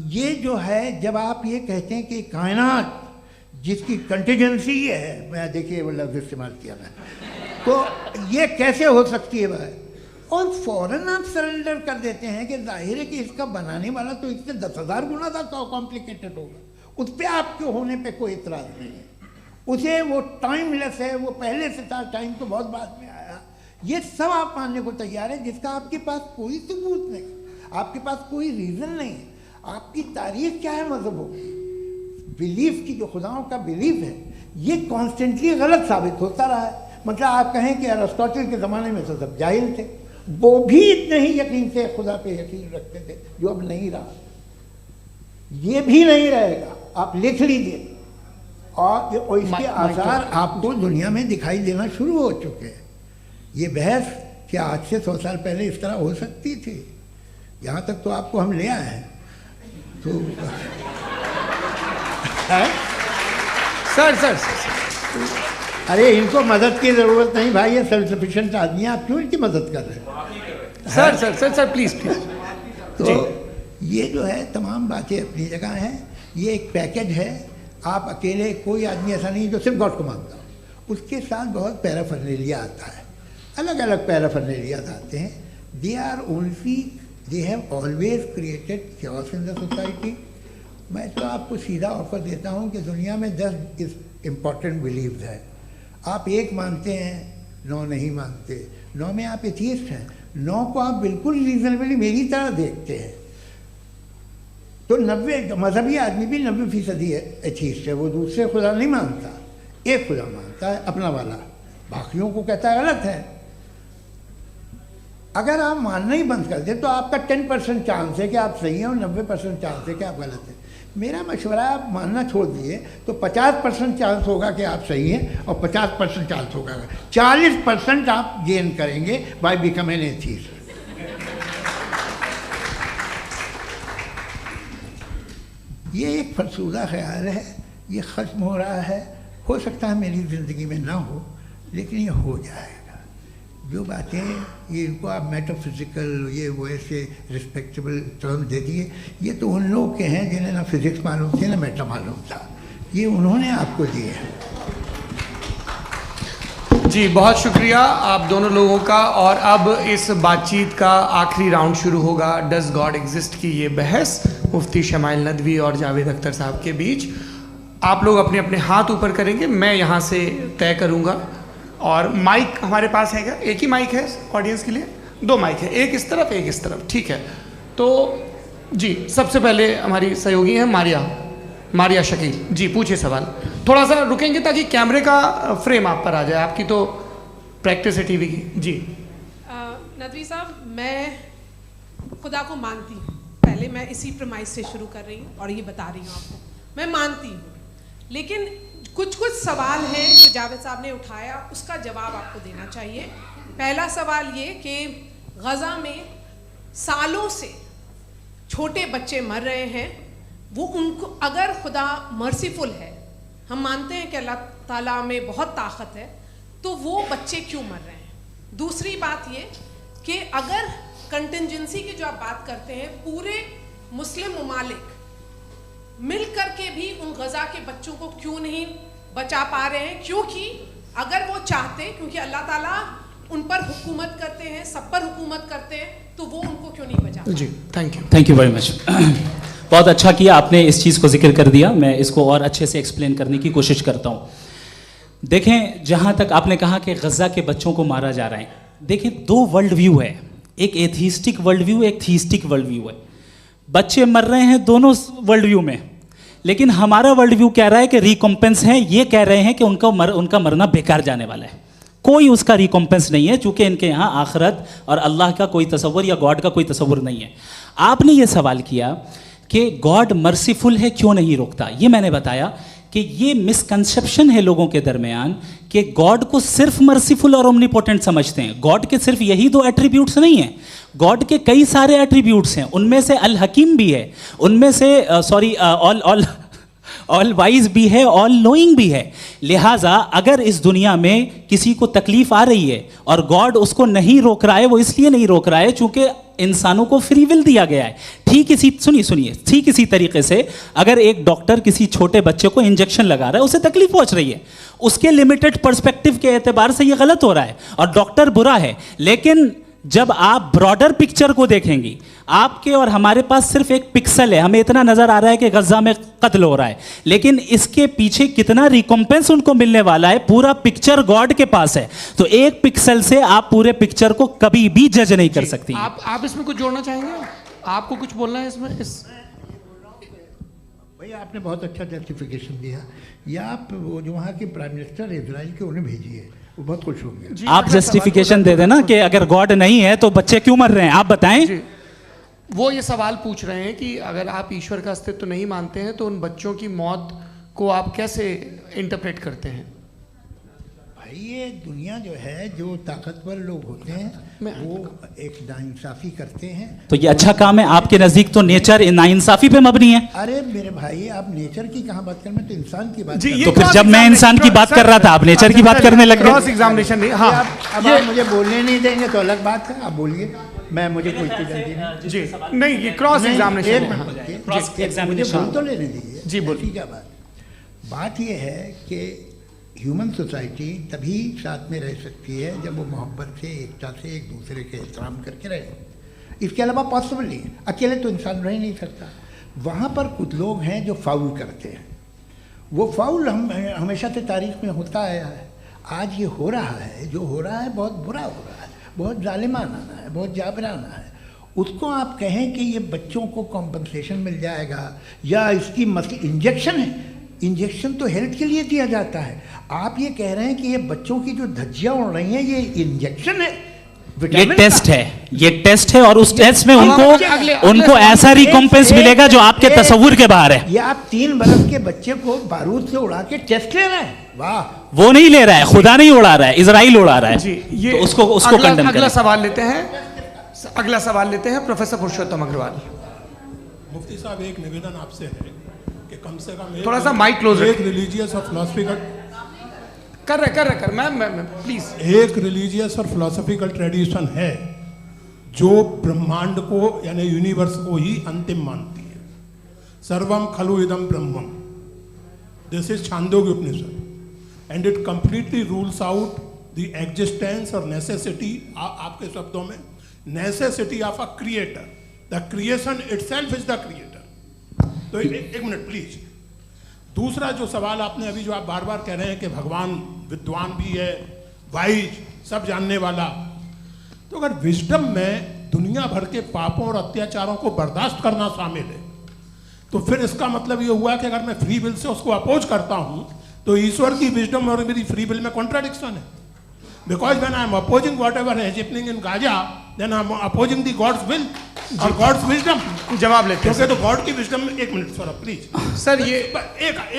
ये जो है, जब आप ये कहते हैं कि कायनात जिसकी कंटीजेंसी है, मैं देखिए वो लफ्ज़ इस्तेमाल किया मैं, तो ये कैसे हो सकती है भाई? और फ़ौरन आप सरेंडर कर देते हैं कि जाहिर है कि इसका बनाने वाला तो इससे 10,000 गुना ज़्यादा कॉम्प्लिकेटेड होगा। उस पर आपके होने पे कोई इतराज़ नहीं है। उसे वो टाइमलेस है, वो पहले से था, टाइम तो बहुत बाद में आया। ये सब आप मानने को तैयार है जिसका आपके पास कोई सबूत नहीं, आपके पास कोई रीज़न नहीं है। आपकी तारीख क्या है मज़हबों की? बिलीफ की, जो खुदाओं का बिलीफ है, ये कॉन्स्टेंटली गलत साबित होता रहा है। मतलब आप कहें कि अरिस्टोटल के ज़माने में तो सब जाहिल थे, वो भी इतने ही यकीन से खुदा पे यकीन रखते थे, जो अब नहीं रहा। ये भी नहीं रहेगा, आप लिख लीजिए। और इसके आसार आपको दुनिया में दिखाई देना शुरू हो चुके हैं। ये बहस क्या आज से 100 साल पहले इस तरह हो सकती थी? यहाँ तक तो आपको हम ले आए हैं। तो सर अरे इनको मदद की ज़रूरत नहीं भाई, ये सेल्फ सफिशिएंट आदमी है, आप क्यों इनकी मदद कर रहे हैं? Sir please. तो ये जो है तमाम बातें अपनी जगह हैं। ये एक पैकेज है आप अकेले, कोई आदमी ऐसा नहीं जो सिर्फ गॉड को मानता हो, उसके साथ बहुत पैराफर्नेलिया आता है, अलग अलग पैराफर्नेलिया आते हैं. They have always created chaos in the society. मैं तो आपको सीधा ऑफर देता हूँ कि दुनिया में 10 इम्पॉर्टेंट बिलीव्स है. आप एक मानते हैं, 9 नहीं मानते, 9 में आप एथियस्ट हैं, 9 को आप बिल्कुल रीजनेबली मेरी तरह देखते हैं. तो 90 मजहबी आदमी भी 90% एथियस्ट है. वो दूसरे खुदा नहीं मानता, एक खुदा मानता है अपना वाला, बाकियों को कहता है गलत है. अगर आप मानना ही बंद कर दें तो आपका 10% चांस है कि आप सही हैं और 90% चांस है कि आप गलत हैं. मेरा मशवरा है, आप मानना छोड़ दिए तो 50% चांस होगा कि आप सही हैं और 50% चांस होगा, 40% आप गेन करेंगे बाय बिकमिंग एन एथियस्ट. ये एक फरसूदा ख्याल है, ये ख़त्म हो रहा है. हो सकता है मेरी ज़िंदगी में ना हो, लेकिन ये हो जाएगा. जो बातें ये इनको आप मेटाफिज़िकल ये वो ऐसे रिस्पेक्टेबल टर्म दे दिए, ये तो उन लोग के हैं जिन्हें ना फिज़िक्स मालूम थी ना मेटा मालूम था, ये उन्होंने आपको दिए हैं. जी बहुत शुक्रिया आप दोनों लोगों का. और अब इस बातचीत का आखिरी राउंड शुरू होगा, डज गॉड एग्जिस्ट की ये बहस मुफ्ती शमाइल नदवी और जावेद अख्तर साहब के बीच. आप लोग अपने अपने हाथ ऊपर करेंगे, मैं यहाँ से तय करूँगा. और माइक हमारे पास है क्या? एक ही माइक है ऑडियंस के लिए? 2 माइक है, एक इस तरफ एक इस तरफ, ठीक है. तो जी सबसे पहले हमारी सहयोगी हैं मारिया शकील जी, पूछिए सवाल. थोड़ा सा रुकेंगे ताकि कैमरे का फ्रेम आप पर आ जाए, आपकी तो प्रैक्टिस है टीवी की. जी नदवी साहब, मैं खुदा को मानती हूँ, पहले मैं इसी प्रमाइस से शुरू कर रही हूँ और ये बता रही हूँ आपको, मैं मानती हूँ. लेकिन कुछ सवाल हैं जो जावेद साहब ने उठाया, उसका जवाब आपको देना चाहिए. पहला सवाल ये कि गज़ा में सालों से छोटे बच्चे मर रहे हैं, वो उनको अगर खुदा मर्सीफुल है, हम मानते हैं कि अल्लाह ताला में बहुत ताकत है, तो वो बच्चे क्यों मर रहे हैं. दूसरी बात ये कि अगर कंटिजेंसी की जो आप बात करते हैं, पूरे मुस्लिम ममालिक मिल करके भी उन गज़ा के बच्चों को क्यों नहीं बचा पा रहे हैं? क्योंकि अगर वो चाहते, क्योंकि अल्लाह ताला उन पर हुकूमत करते हैं, सब पर हुकूमत करते हैं, तो वो उनको क्यों नहीं बचा? जी थैंक यू वेरी मच. बहुत अच्छा किया आपने इस चीज़ को जिक्र कर दिया, मैं इसको और अच्छे से एक्सप्लेन करने की कोशिश करता हूँ. देखें, जहाँ तक आपने कहा कि गज़ा के बच्चों को मारा जा रहा है, देखिए 2 वर्ल्ड व्यू है, एक एथिस्टिक वर्ल्ड व्यू, एक थीस्टिक वर्ल्ड व्यू है. बच्चे मर रहे हैं दोनों वर्ल्ड व्यू में, लेकिन हमारा वर्ल्ड व्यू कह रहा है कि रिकॉम्पेंस है, ये कह रहे हैं कि उनका मरना बेकार जाने वाला है, कोई उसका रिकॉम्पेंस नहीं है, चूंकि इनके यहाँ आखिरत और अल्लाह का कोई तसव्वुर या गॉड का कोई तसव्वुर नहीं है. आपने ये सवाल किया कि गॉड मर्सीफुल है, क्यों नहीं रोकता. ये मैंने बताया कि ये मिसकंसेप्शन है लोगों के दरमियान कि गॉड को सिर्फ मर्सीफुल और ओमनीपोटेंट समझते हैं. गॉड के सिर्फ यही 2 एट्रीब्यूट्स नहीं हैं, गॉड के कई सारे एट्रीब्यूट्स हैं. उनमें से अल हकीम भी है, उनमें से ऑल वाइज भी है, ऑल नोइंग भी है. लिहाजा अगर इस दुनिया में किसी को तकलीफ आ रही है और गॉड उसको नहीं रोक रहा है, वो इसलिए नहीं रोक रहा है चूंकि इंसानों को फ्री विल दिया गया है. ठीक इसी तरीके से अगर एक डॉक्टर किसी छोटे बच्चे को इंजेक्शन लगा रहा है, उसे तकलीफ पहुंच रही है, उसके लिमिटेड पर्सपेक्टिव के एतबार से ये गलत हो रहा है और डॉक्टर बुरा है. लेकिन जब आप ब्रॉडर पिक्चर को देखेंगी, आपके और हमारे पास सिर्फ एक पिक्सल है, हमें इतना नजर आ रहा है कि गज़ा में कत्ल हो रहा है, लेकिन इसके पीछे कितना रिकॉम्पेंस उनको मिलने वाला है, पूरा पिक्चर गॉड के पास है. तो एक पिक्सल से आप पूरे पिक्चर को कभी भी जज नहीं कर सकती. आप इसमें कुछ जोड़ना चाहेंगे? आपको कुछ बोलना है इसमें? भैया आपने बहुत अच्छा जस्टिफिकेशन दिया. या आप वो जो वहाँ के प्राइम मिनिस्टर इजराइल के, उन्हें भेजिए, वो बहुत खुश होंगे. आप जस्टिफिकेशन दे देना कि अगर गॉड नहीं है तो बच्चे क्यों मर रहे हैं, आप बताएं. वो ये सवाल पूछ रहे हैं कि अगर आप ईश्वर का अस्तित्व नहीं मानते हैं तो उन बच्चों की मौत को आप कैसे इंटरप्रेट करते हैं? भाई ये दुनिया जो है, जो ताकतवर लोग होते हैं वो एक नाइंसाफ़ी करते हैं. तो ये अच्छा काम है आपके नज़दीक. तो नेचर नाइंसाफ़ी पे मबनी है. अरे मेरे भाई, आप नेचर की कहाँ बात कर रहे हैं, तो इंसान की बात. तो फिर जब मैं इंसान की बात कर रहा था, आप नेचर की बात करने लग गए. क्रॉस एग्जामिनेशन नहीं. हाँ, अब आप मुझे बोलने नहीं देंगे तो अलग बात है, आप बोलिए. मुझे कोई जल्दी नहीं. जी नहीं, ये क्रॉस एग्जामिनेशन. मुझे बोल तो लेने दीजिए. जी बोलिए. क्या बात. बात यह है कि ह्यूमन सोसाइटी तभी साथ में रह सकती है जब वो मोहब्बत से, एकता से, एक दूसरे के एहतराम करके रहे। इसके अलावा पॉसिबल नहीं है, अकेले तो इंसान रह नहीं सकता। वहाँ पर कुछ लोग हैं जो फाउल करते हैं। वो फाउल हम हमेशा से तारीख में होता आया है। आज ये हो रहा है, जो हो रहा है बहुत बुरा हो रहा है, बहुत जालिमाना है, बहुत जाबराना है। उसको आप कहें कि ये बच्चों को कॉम्पनसेशन मिल जाएगा या इसकी इंजेक्शन है, इंजेक्शन तो हेल्थ के लिए दिया जाता है। आप ये कह रहे हैं कि ये बच्चों की जो धज्जियाँ उड़ रही हैं ये इंजेक्शन है, ये टेस्ट है, ये टेस्ट है और उस टेस्ट में उनको ऐसा रिकॉम्पेंस मिलेगा जो आपके तस्वुर के बाहर है। ये आप 3 बरस के बच्चे को बारूद से उड़ा के टेस्ट ले रहे हैं। वाह, वो नहीं ले रहा है, खुदा नहीं उड़ा रहा है, इजराइल उड़ा रहा है जी। ये तो उसको कंडेम अगला सवाल लेते हैं। अगला सवाल लेते हैं प्रोफेसर पुरुषोत्तम अग्रवाल। मुफ्ती साहब, एक निवेदन आपसे है कि कम से कम थोड़ा सा माइक क्लोज एक रिलीजियस और फिलॉसफिकल कर मैम प्लीज। एक रिलीजियस और फिलोसॉफिकल ट्रेडिशन है जो ब्रह्मांड को यानी यूनिवर्स को ही अंतिम मानती है। सर्वम खलु इदम ब्रह्मम, this is Chandogya Upanishad and it completely rules out the existence और नेसेसिटी, आपके शब्दों में necessity of a creator. The creation itself is the creator. तो एक मिनट प्लीज। दूसरा जो सवाल आपने अभी, जो आप बार बार कह रहे हैं कि भगवान विद्वान भी है, वाइज, सब जानने वाला, तो अगर विजडम में दुनिया भर के पापों और अत्याचारों को बर्दाश्त करना शामिल है, तो फिर इसका मतलब ये हुआ कि अगर मैं फ्री विल से उसको अपोज करता हूं तो ईश्वर की विजडम और मेरी फ्री विल में कॉन्ट्राडिक्शन है। Because when I am opposing whatever is happening in Gaza, then I am opposing the God's will और गॉड्स विजडम। जवाब लेते हैं तो गॉड की विजडम, एक मिनट सर प्लीज सर, ये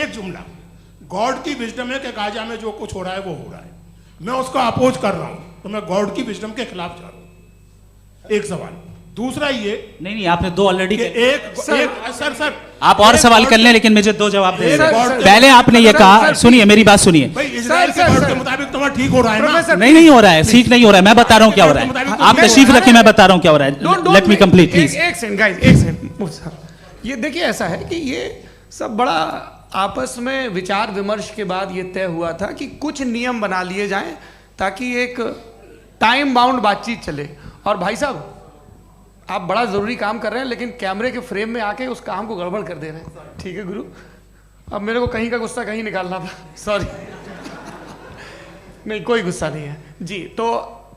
एक जुमला, गॉड की विजडम है कि गाजा में जो कुछ हो रहा है वो हो रहा है, मैं उसका अपोज कर रहा हूं, तो मैं गॉड की विजडम के खिलाफ जा रहा हूं। एक सवाल। दूसरा ये नहीं, आपने 2 ऑलरेडी। सर आप और सवाल कर लें, लेकिन मुझे 2 जवाब दे। पहले आपने ये कहा, सुनिए मेरी बात सुनिए। इजराइल के गॉड के मुताबिक तुम्हारा ठीक हो रहा है ना? नहीं हो रहा है, ठीक नहीं हो रहा है। मैं बता रहा हूँ क्या हो रहा है, आप तशरीफ रखिए, मैं बता रहा हूँ क्या हो रहा है। Late me complete please. एक सेकंड गाइस, एक सेकंड। ये देखिए, ऐसा है कि ये सब बड़ा आपस में विचार विमर्श के बाद ये तय हुआ था कि कुछ नियम बना लिए जाएं ताकि एक टाइम बाउंड बातचीत चले। और भाई साहब, आप बड़ा जरूरी काम कर रहे हैं, लेकिन कैमरे के फ्रेम में आके उस काम को गड़बड़ कर दे रहे हैं। ठीक है गुरु, अब मेरे को कहीं का गुस्सा कहीं निकालना था, सॉरी। नहीं, कोई गुस्सा नहीं है जी। तो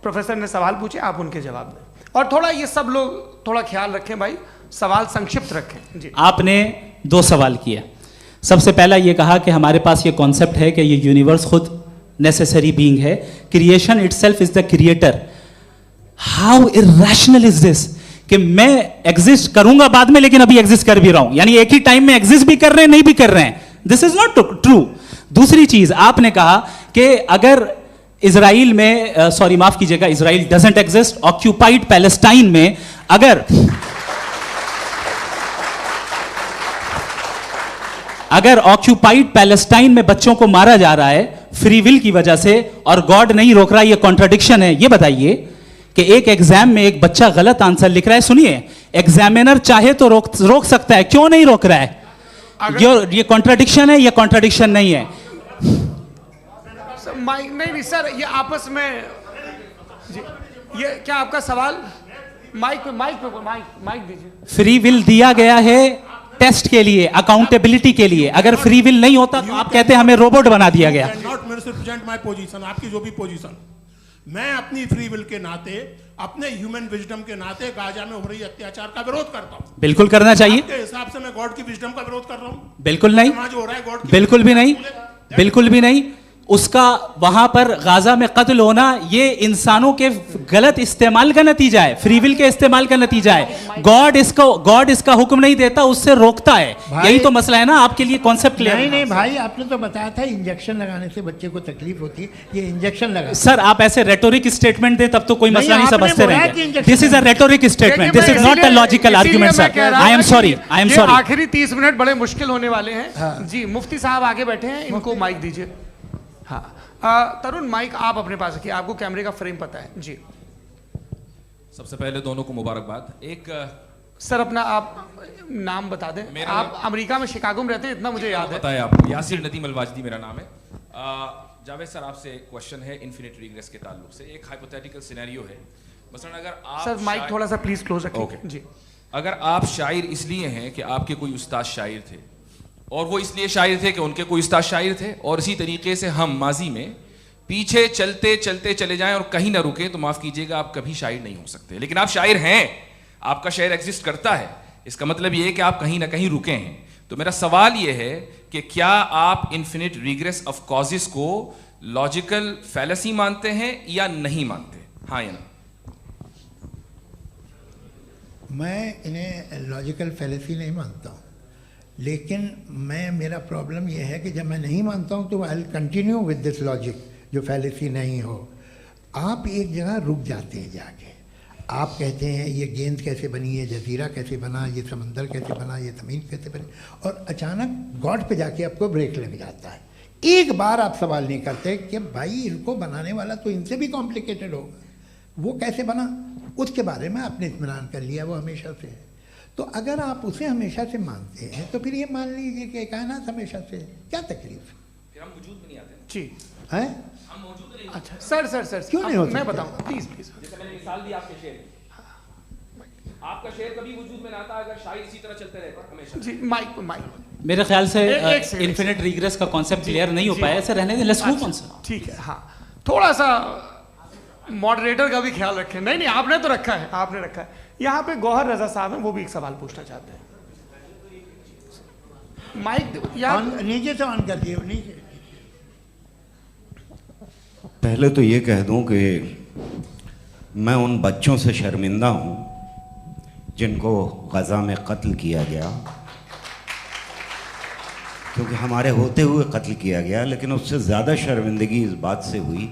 प्रोफेसर ने सवाल पूछे, आप उनके जवाब दें, और थोड़ा ये सब लोग थोड़ा ख्याल रखें भाई, सवाल संक्षिप्त रखें जी। आपने 2 सवाल किए। सबसे पहला ये कहा कि हमारे पास ये कॉन्सेप्ट है कि ये यूनिवर्स खुद नेसेसरी बीइंग है, creation itself is the creator. How irrational is this कि मैं एग्जिस्ट करूंगा बाद में, लेकिन अभी एग्जिस्ट कर भी रहा हूं, यानी एक ही टाइम में एग्जिस्ट भी कर रहे हैं, नहीं भी कर रहे हैं। This is not true. दूसरी चीज, आपने कहा कि अगर इजराइल में, सॉरी माफ कीजिएगा, Israel doesn't exist, occupied Palestine में अगर ऑक्यूपाइड पैलेस्टाइन में बच्चों को मारा जा रहा है फ्री विल की वजह से और गॉड नहीं रोक रहा, ये कॉन्ट्रडिक्शन है। ये बताइए कि एक एग्जाम में एक बच्चा गलत आंसर लिख रहा है, सुनिए, एग्जामिनर चाहे तो रोक सकता है, क्यों नहीं रोक रहा है? ये कॉन्ट्रडिक्शन है, ये कॉन्ट्रडिक्शन नहीं है। माइक नहीं सर, ये आपस में जी, ये क्या आपका सवाल? माइक दीजिए। फ्री विल दिया गया है टेस्ट के लिए, अकाउंटेबिलिटी के लिए। अगर फ्री विल नहीं होता तो आप कहते हैं हमें रोबोट बना दिया गया। नॉट मिसरिप्रेजेंट माय पोजीशन, आपकी जो भी पोजीशन, मैं अपनी फ्री विल के नाते, अपने ह्यूमन विजडम के नाते गाजा में हो रही अत्याचार का विरोध करता हूं। बिल्कुल करना चाहिए। आपके हिसाब से मैं गॉड की विजडम का विरोध कर रहा हूं? बिल्कुल नहीं, जो हो रहा है गॉड की, बिल्कुल भी नहीं, बिल्कुल भी नहीं। उसका वहां पर गाजा में कत्ल होना ये इंसानों के गलत इस्तेमाल का नतीजा है, फ्री विल के इस्तेमाल का नतीजा है। गॉड इसका हुक्म नहीं देता, उससे रोकता है। यही तो मसला है ना, आपके लिए कॉन्सेप्ट क्लियर नहीं भाई, आपने तो बताया था इंजेक्शन लगाने से बच्चे को तकलीफ होती है, ये इंजेक्शन लगा। सर आप ऐसे रेटोरिक स्टेटमेंट दें तब तो कोई मसला नहीं, समझते रहेंगे। This is a rhetoric statement, this is not a logical argument sir. I am sorry, I am sorry. आखिरी 30 मिनट बड़े मुश्किल होने वाले हैं जी। मुफ्ती साहब आगे बैठे हैं, इनको माइक दीजिए। हाँ तरुण, माइक आप अपने पास रखिए, आपको कैमरे का फ्रेम पता है जी। सबसे पहले दोनों को मुबारकबाद। एक सर अपना आप नाम बता दें। आप अमेरिका में शिकागो में रहते हैं, इतना मुझे याद है। बताया आपको, यासिर नदीम अलवाजदी मेरा नाम है। जावेद सर, आपसे क्वेश्चन है इन्फिनिट रिग्रेस के ताल्लुक से। एक हाइपोथेटिकल सिनेरियो है, मसलन अगर आप सर माइक थोड़ा सा प्लीज क्लोज रखें। ओके जी। अगर आप शायर इसलिए हैं कि आपके कोई उस्ताद शायर थे, और वो इसलिए शायर थे कि उनके कोई उस्ताद शायर थे, और इसी तरीके से हम माजी में पीछे चलते चलते चले जाएं और कहीं ना रुके, तो माफ कीजिएगा आप कभी शायर नहीं हो सकते। लेकिन आप शायर हैं, आपका शायर एग्जिस्ट करता है, इसका मतलब ये है कि आप कहीं ना कहीं रुके हैं। तो मेरा सवाल ये है कि क्या आप इन्फिनिट रिग्रेस ऑफ कॉजेस को लॉजिकल फैलेसी मानते हैं या नहीं मानते? हाँ या ना? मैं इन्हें लॉजिकल फैलेसी नहीं मानता हूँ, लेकिन मेरा प्रॉब्लम यह है कि जब मैं नहीं मानता हूँ तो I will continue with this logic जो फैलेसी नहीं हो। आप एक जगह रुक जाते हैं जाके, आप कहते हैं ये गेंद कैसे बनी, ये जजीरा कैसे बना, ये समंदर कैसे बना, ये ज़मीन कैसे बनी, और अचानक गॉड पे जाके आपको ब्रेक लग जाता है। एक बार आप सवाल नहीं करते कि भाई इनको बनाने वाला तो इनसे भी कॉम्प्लिकेटेड होगा, वो कैसे बना, उसके बारे में आपने इत्मीनान कर लिया, वो हमेशा से है। तो अगर आप उसे हमेशा से मानते हैं तो फिर ये मान लीजिए कि कायनात हमेशा से, क्या तकलीफ? फिर हम वजूद में नहीं आते जी है। हम मौजूद नहीं। अच्छा सर क्यों नहीं हो सकते? मैं बताऊंगा, प्लीज प्लीज। जैसे मैंने मिसाल दी आपके शेर, आपका शेर कभी वजूद में ना आता अगर शायर इसी तरह चलते रहते हमेशा। जी माइक। मेरे ख्याल से एक सेकंड, इन्फिनिट रिग्रेस का कॉन्सेप्ट क्लियर नहीं हो पाया, ऐसे रहने दें, लेट्स मूव ऑन सर। ठीक है। हाँ, थोड़ा सा मॉडरेटर का भी ख्याल रखें। नहीं आपने तो रखा है, आपने रखा है। यहाँ पे गौहर रजा साहब हैं, वो भी एक सवाल पूछना चाहते हैं। माइक यार नीचे से ऑन कर दिए, नीचे। पहले तो ये कह दूं कि मैं उन बच्चों से शर्मिंदा हूं जिनको गज़ा में कत्ल किया गया, क्योंकि हमारे होते हुए कत्ल किया गया। लेकिन उससे ज़्यादा शर्मिंदगी इस बात से हुई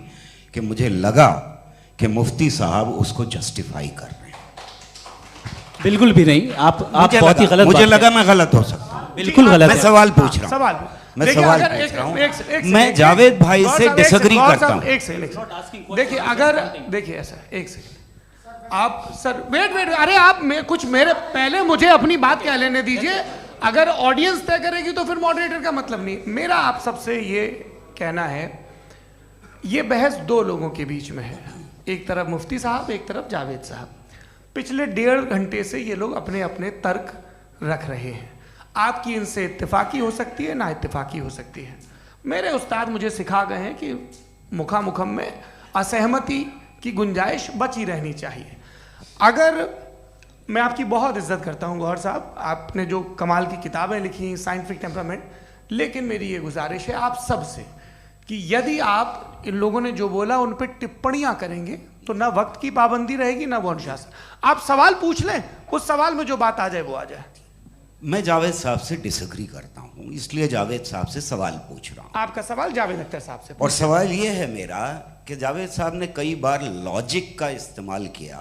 कि मुझे लगा कि मुफ्ती साहब उसको जस्टिफाई कर रहे हैं। बिल्कुल भी नहीं, आप बहुत ही गलत। मुझे लगा मैं गलत हो सकता हूं। बिल्कुल गलत। मैं सवाल पूछ रहा हूं, मैं सवाल पूछ रहा हूं। मैं जावेद भाई से डिसएग्री करता हूं। एक सेकंड देखिए, अगर देखिए ऐसा, एक सेकंड आप सर वेट, अरे आप कुछ मेरे पहले मुझे अपनी बात कह लेने दीजिए। अगर ऑडियंस तय करेगी तो फिर मॉडरेटर का मतलब नहीं। मेरा आप सबसे ये कहना है, ये बहस दो लोगों के बीच में है, एक तरफ मुफ्ती साहब, एक तरफ जावेद साहब। पिछले 1.5 घंटे से ये लोग अपने अपने तर्क रख रहे हैं। आपकी इनसे इत्तेफाकी हो सकती है, ना इत्तेफाकी हो सकती है। मेरे उस्ताद मुझे सिखा गए हैं कि मुखामुखम में असहमति की गुंजाइश बची रहनी चाहिए। अगर मैं आपकी बहुत इज्जत करता हूं गौहर साहब, आपने जो कमाल की किताबें लिखी, साइंटिफिक टेम्परामेंट, लेकिन मेरी ये गुजारिश है आप सबसे कि यदि आप इन लोगों ने जो बोला उन पर टिप्पणियां करेंगे तो ना वक्त की पाबंदी रहेगी, ना वो अनुशासन। आप सवाल पूछ लें, उस सवाल में जो बात आ जाए वो आ जाए। मैं जावेद साहब से डिसएग्री करता हूं, इसलिए जावेद साहब से सवाल पूछ रहा हूं। आपका सवाल जावेद अख्तर साहब से। और सवाल ये है मेरा कि जावेद साहब ने कई बार लॉजिक का इस्तेमाल किया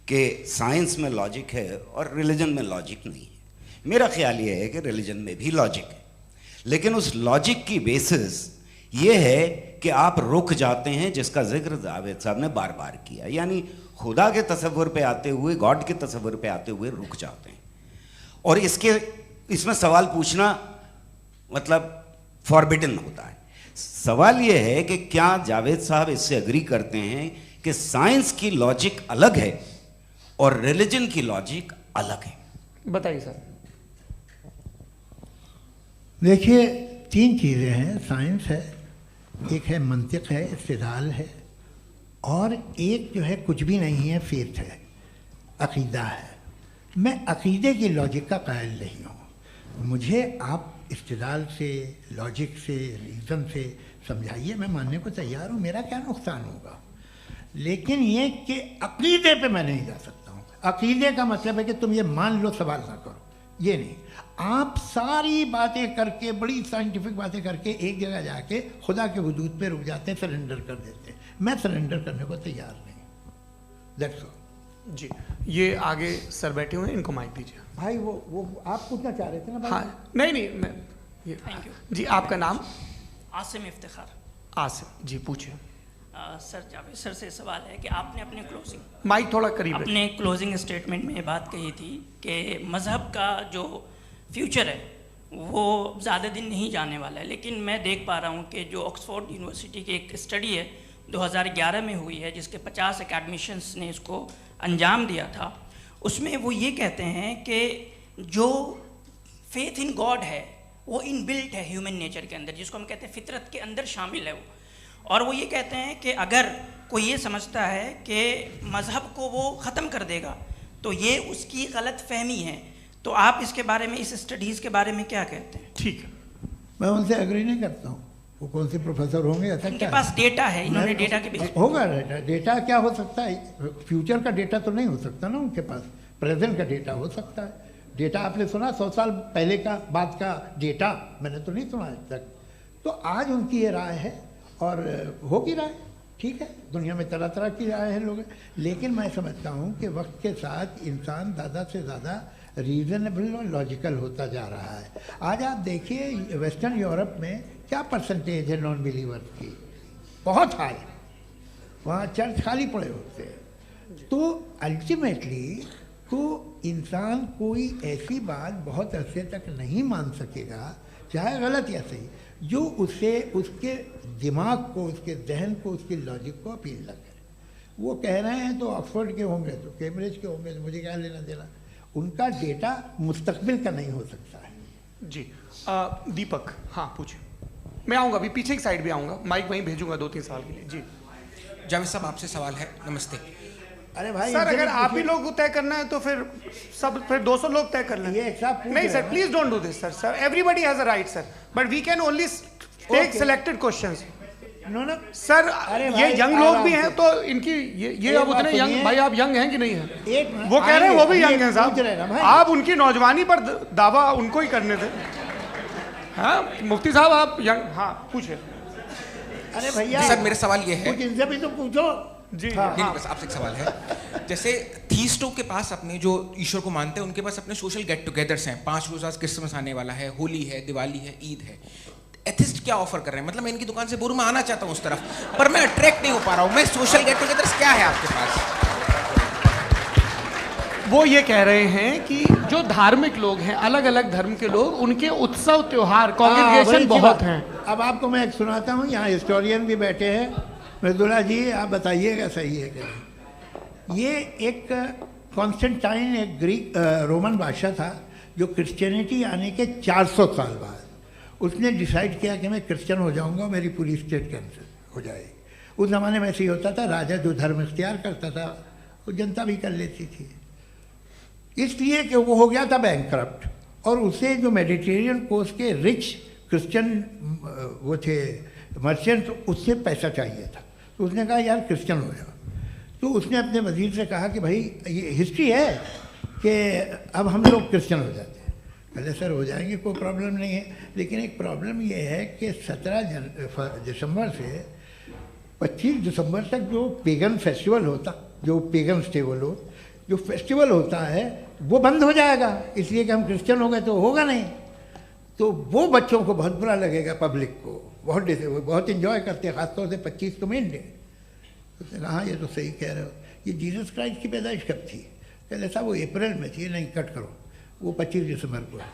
कि साइंस में लॉजिक है और रिलीजन में लॉजिक नहीं है। मेरा ख्याल ये है कि रिलीजन में भी लॉजिक है, लेकिन उस लॉजिक की बेसिस ये है कि आप रुक जाते हैं, जिसका जिक्र जावेद साहब ने बार बार किया, यानी खुदा के तसव्वुर पे आते हुए, गॉड के तसव्वुर पे आते हुए रुक जाते हैं। और इसमें सवाल पूछना मतलब फॉरबिडन होता है। सवाल ये है कि क्या जावेद साहब इससे एग्री करते हैं कि साइंस की लॉजिक अलग है और रिलीजन की लॉजिक अलग है? बताइए सर। देखिए, 3 चीज़ें हैं, साइंस है, एक है मंतिक है, इस्तिदलाल है, और एक जो है कुछ भी नहीं है, फेथ है, अकीदा है। मैं अकीदे की लॉजिक का कायल नहीं हूँ। मुझे आप इस्तिदलाल से, लॉजिक से, रीज़न से समझाइए, मैं मानने को तैयार हूँ, मेरा क्या नुकसान होगा। लेकिन ये कि अकीदे पे मैं नहीं जा सकता हूँ। अकीदे का मतलब है कि तुम ये मान लो, सवाल ना करो, ये नहीं। आप सारी बातें करके, बड़ी साइंटिफिक बातें करके एक जगह जाके खुदा के हुदूद पे रुक जाते हैं, सरेंडर कर देते हैं। मैं सरेंडर करने को तैयार नहीं। दैट्स ऑल जी। ये आगे सर बैठे हुए हैं, इनको माइक दीजिए। भाई वो आप पूछना चाह रहे थे ना भाई? हाँ, नहीं मैं ये जी। आपका नाम? आसिम इफ्तिखार। आसिम जी, पूछिए। सर जावेद सर से सवाल है कि आपने अपने माइक थोड़ा करीब अपने क्लोजिंग स्टेटमेंट में बात कही थी कि मज़हब का जो फ्यूचर है वो ज़्यादा दिन नहीं जाने वाला है, लेकिन मैं देख पा रहा हूँ कि जो ऑक्सफोर्ड यूनिवर्सिटी की एक स्टडी है 2011 में हुई है जिसके 50 एकेडमिशियंस ने इसको अंजाम दिया था, उसमें वो ये कहते हैं कि जो फेथ इन गॉड है वो इनबिल्ट है ह्यूमन नेचर के अंदर, जिसको हम कहते हैं फितरत के अंदर शामिल है वो। और वो ये कहते हैं कि अगर कोई ये समझता है कि मज़हब को वो ख़त्म कर देगा तो ये उसकी गलत फहमी है। तो आप इसके बारे में, इस स्टडीज़ के बारे में क्या कहते हैं? ठीक है, मैं उनसे एग्री नहीं करता हूँ। वो कौन से प्रोफेसर होंगे ऐसा? उनके पास डेटा है, इन्होंने डेटा के बेस होगा। डेटा क्या हो सकता है? फ्यूचर का डेटा तो नहीं हो सकता ना उनके पास, प्रेजेंट का डेटा हो सकता है। डेटा आपने सुना 100 साल पहले का बाद का डेटा? मैंने तो नहीं सुना आज तक। तो आज उनकी ये राय है और होगी राय, ठीक है। दुनिया में तरह तरह की राय है लोग, लेकिन मैं समझता हूँ कि वक्त के साथ इंसान ज़्यादा से ज़्यादा रीज़नेबल और लॉजिकल होता जा रहा है। आज आप देखिए वेस्टर्न यूरोप में क्या परसेंटेज है नॉन बिलीवर्स की, बहुत हाई। वहाँ चर्च खाली पड़े होते हैं। तो अल्टीमेटली तो इंसान कोई ऐसी बात बहुत अरसे तक नहीं मान सकेगा, चाहे गलत या सही, जो उसे उसके दिमाग को, उसके जहन को, उसके लॉजिक को अपील न करे। वो कह रहे हैं तो ऑक्सफोर्ड के होंगे तो कैम्ब्रिज के होंगे तो मुझे क्या लेना देना। उनका डेटा मुस्तकबिल का नहीं हो सकता है। जी दीपक, हाँ पूछिए। मैं आऊँगा अभी, पीछे की साइड भी आऊँगा, माइक वहीं भेजूंगा 2-3 साल के लिए। जी जावेद साहब आपसे सवाल है। नमस्ते। अरे भाई सर, अगर आप ही लोग को तय करना है तो फिर 200 लोग तय कर लें। नहीं sir, please don't do this sir. Sir everybody has a right sir, but we can only take selected questions. No sir, ये यंग लोग भी हैं तो इनकी ये अब उतने यंग, भाई आप यंग हैं कि नहीं हैं? वो कह रहे हैं वो भी यंग हैं साहब, आप उनकी नौजवानी पर दावा उनको ही करने थे। हाँ मुफ्ती साहब आप यंग, हाँ पूछे। अरे भैया सर मेरा सवाल ये है, कुछ इनसे भी तो पूछो। जी हाँ, नहीं बस आपसे एक सवाल है। जैसे थीस्टों के पास अपने जो ईश्वर को मानते हैं उनके पास अपने सोशल गेट टुगेदर्स हैं। 5 रोज़ आज क्रिसमस आने वाला है, होली है, दिवाली है, ईद है। एथिस्ट क्या ऑफर कर रहे हैं? मतलब मैं इनकी दुकान से बोलूं मैं आना चाहता हूं उस तरफ, पर मैं अट्रैक्ट नहीं हो पा रहा हूं। मैं सोशल गेट टुगेदर्स क्या है आपके पास? वो ये कह रहे हैं कि जो धार्मिक लोग हैं, अलग अलग धर्म के लोग, उनके उत्सव त्योहार कॉन्ग्रेगेशन बहुत हैं। अब आपको मैं एक सुनाता हूँ, यहाँ हिस्टोरियन भी बैठे हैं। मृदुला जी आप बताइएगा सही है कि नहीं। ये एक कॉन्स्टेंटाइन, एक ग्रीक रोमन बादशाह था जो क्रिश्चियनिटी आने के 400 साल बाद उसने डिसाइड किया कि मैं क्रिश्चियन हो जाऊंगा, मेरी पूरी स्टेट कैंसिल हो जाएगी। उस ज़माने में ऐसे ही होता था, राजा जो धर्म इख्तियार करता था वो जनता भी कर लेती थी। इसलिए कि वो हो गया था बैंकक्रप्ट, और उसे जो मेडिटेरियन कोस्ट के रिच क्रिश्चियन वो थे मर्चेंट, उससे पैसा चाहिए था। तो उसने कहा यार क्रिश्चियन हो जाओ। तो उसने अपने वजीर से कहा कि भाई ये हिस्ट्री है कि अब हम लोग क्रिश्चियन हो जाते हैं। पहले सर हो जाएंगे, कोई प्रॉब्लम नहीं है, लेकिन एक प्रॉब्लम ये है कि 17 दिसंबर से 25 दिसंबर तक जो पेगन फेस्टिवल होता, जो पेगन जो फेस्टिवल होता है वो बंद हो जाएगा, इसलिए कि हम क्रिश्चियन हो गए तो होगा नहीं। तो वो बच्चों को बहुत बुरा लगेगा, पब्लिक को बहुत इन्जॉय करते हैं, खासतौर से 25 को मेन डे। उसने कहा हाँ ये तो सही कह रहे हो, ये जीसस क्राइस्ट की पैदाइश कब थी? पहले साहब वो अप्रैल में थी। नहीं कट करो, वो 25 दिसंबर को है।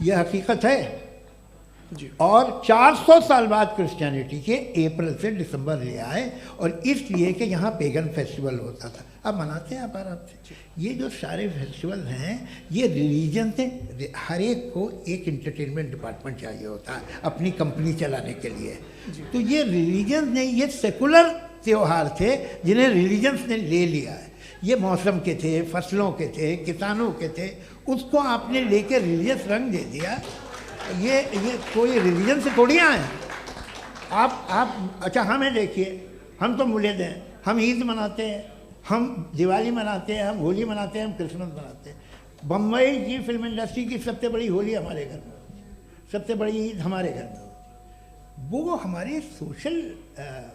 यह हकीकत है जी। और 400 साल बाद क्रिश्चियनिटी के अप्रैल से दिसंबर ले आए, और इसलिए कि यहाँ पेगन फेस्टिवल होता था। अब मनाते हैं आप आराम से। ये जो सारे फेस्टिवल हैं ये रिलीजन से, हर एक को एक इंटरटेनमेंट डिपार्टमेंट चाहिए होता है अपनी कंपनी चलाने के लिए। तो ये रिलीजन ने, ये सेकुलर त्यौहार थे जिन्हें रिलीजन्स ने ले लिया है। ये मौसम के थे, फसलों के थे, किसानों के थे, उसको आपने लेकर रिलीजियस रंग दे दिया। ये कोई रिलीजन से थोड़ी आए आप। अच्छा हमें देखिए, हम तो मुल्द हैं, हम ईद मनाते हैं, हम दिवाली मनाते हैं, हम होली मनाते हैं, हम क्रिसमस मनाते हैं। बम्बई की फिल्म इंडस्ट्री की सबसे बड़ी होली हमारे घर में होती है, सबसे बड़ी ईद हमारे घर में होती है। वो हमारी सोशल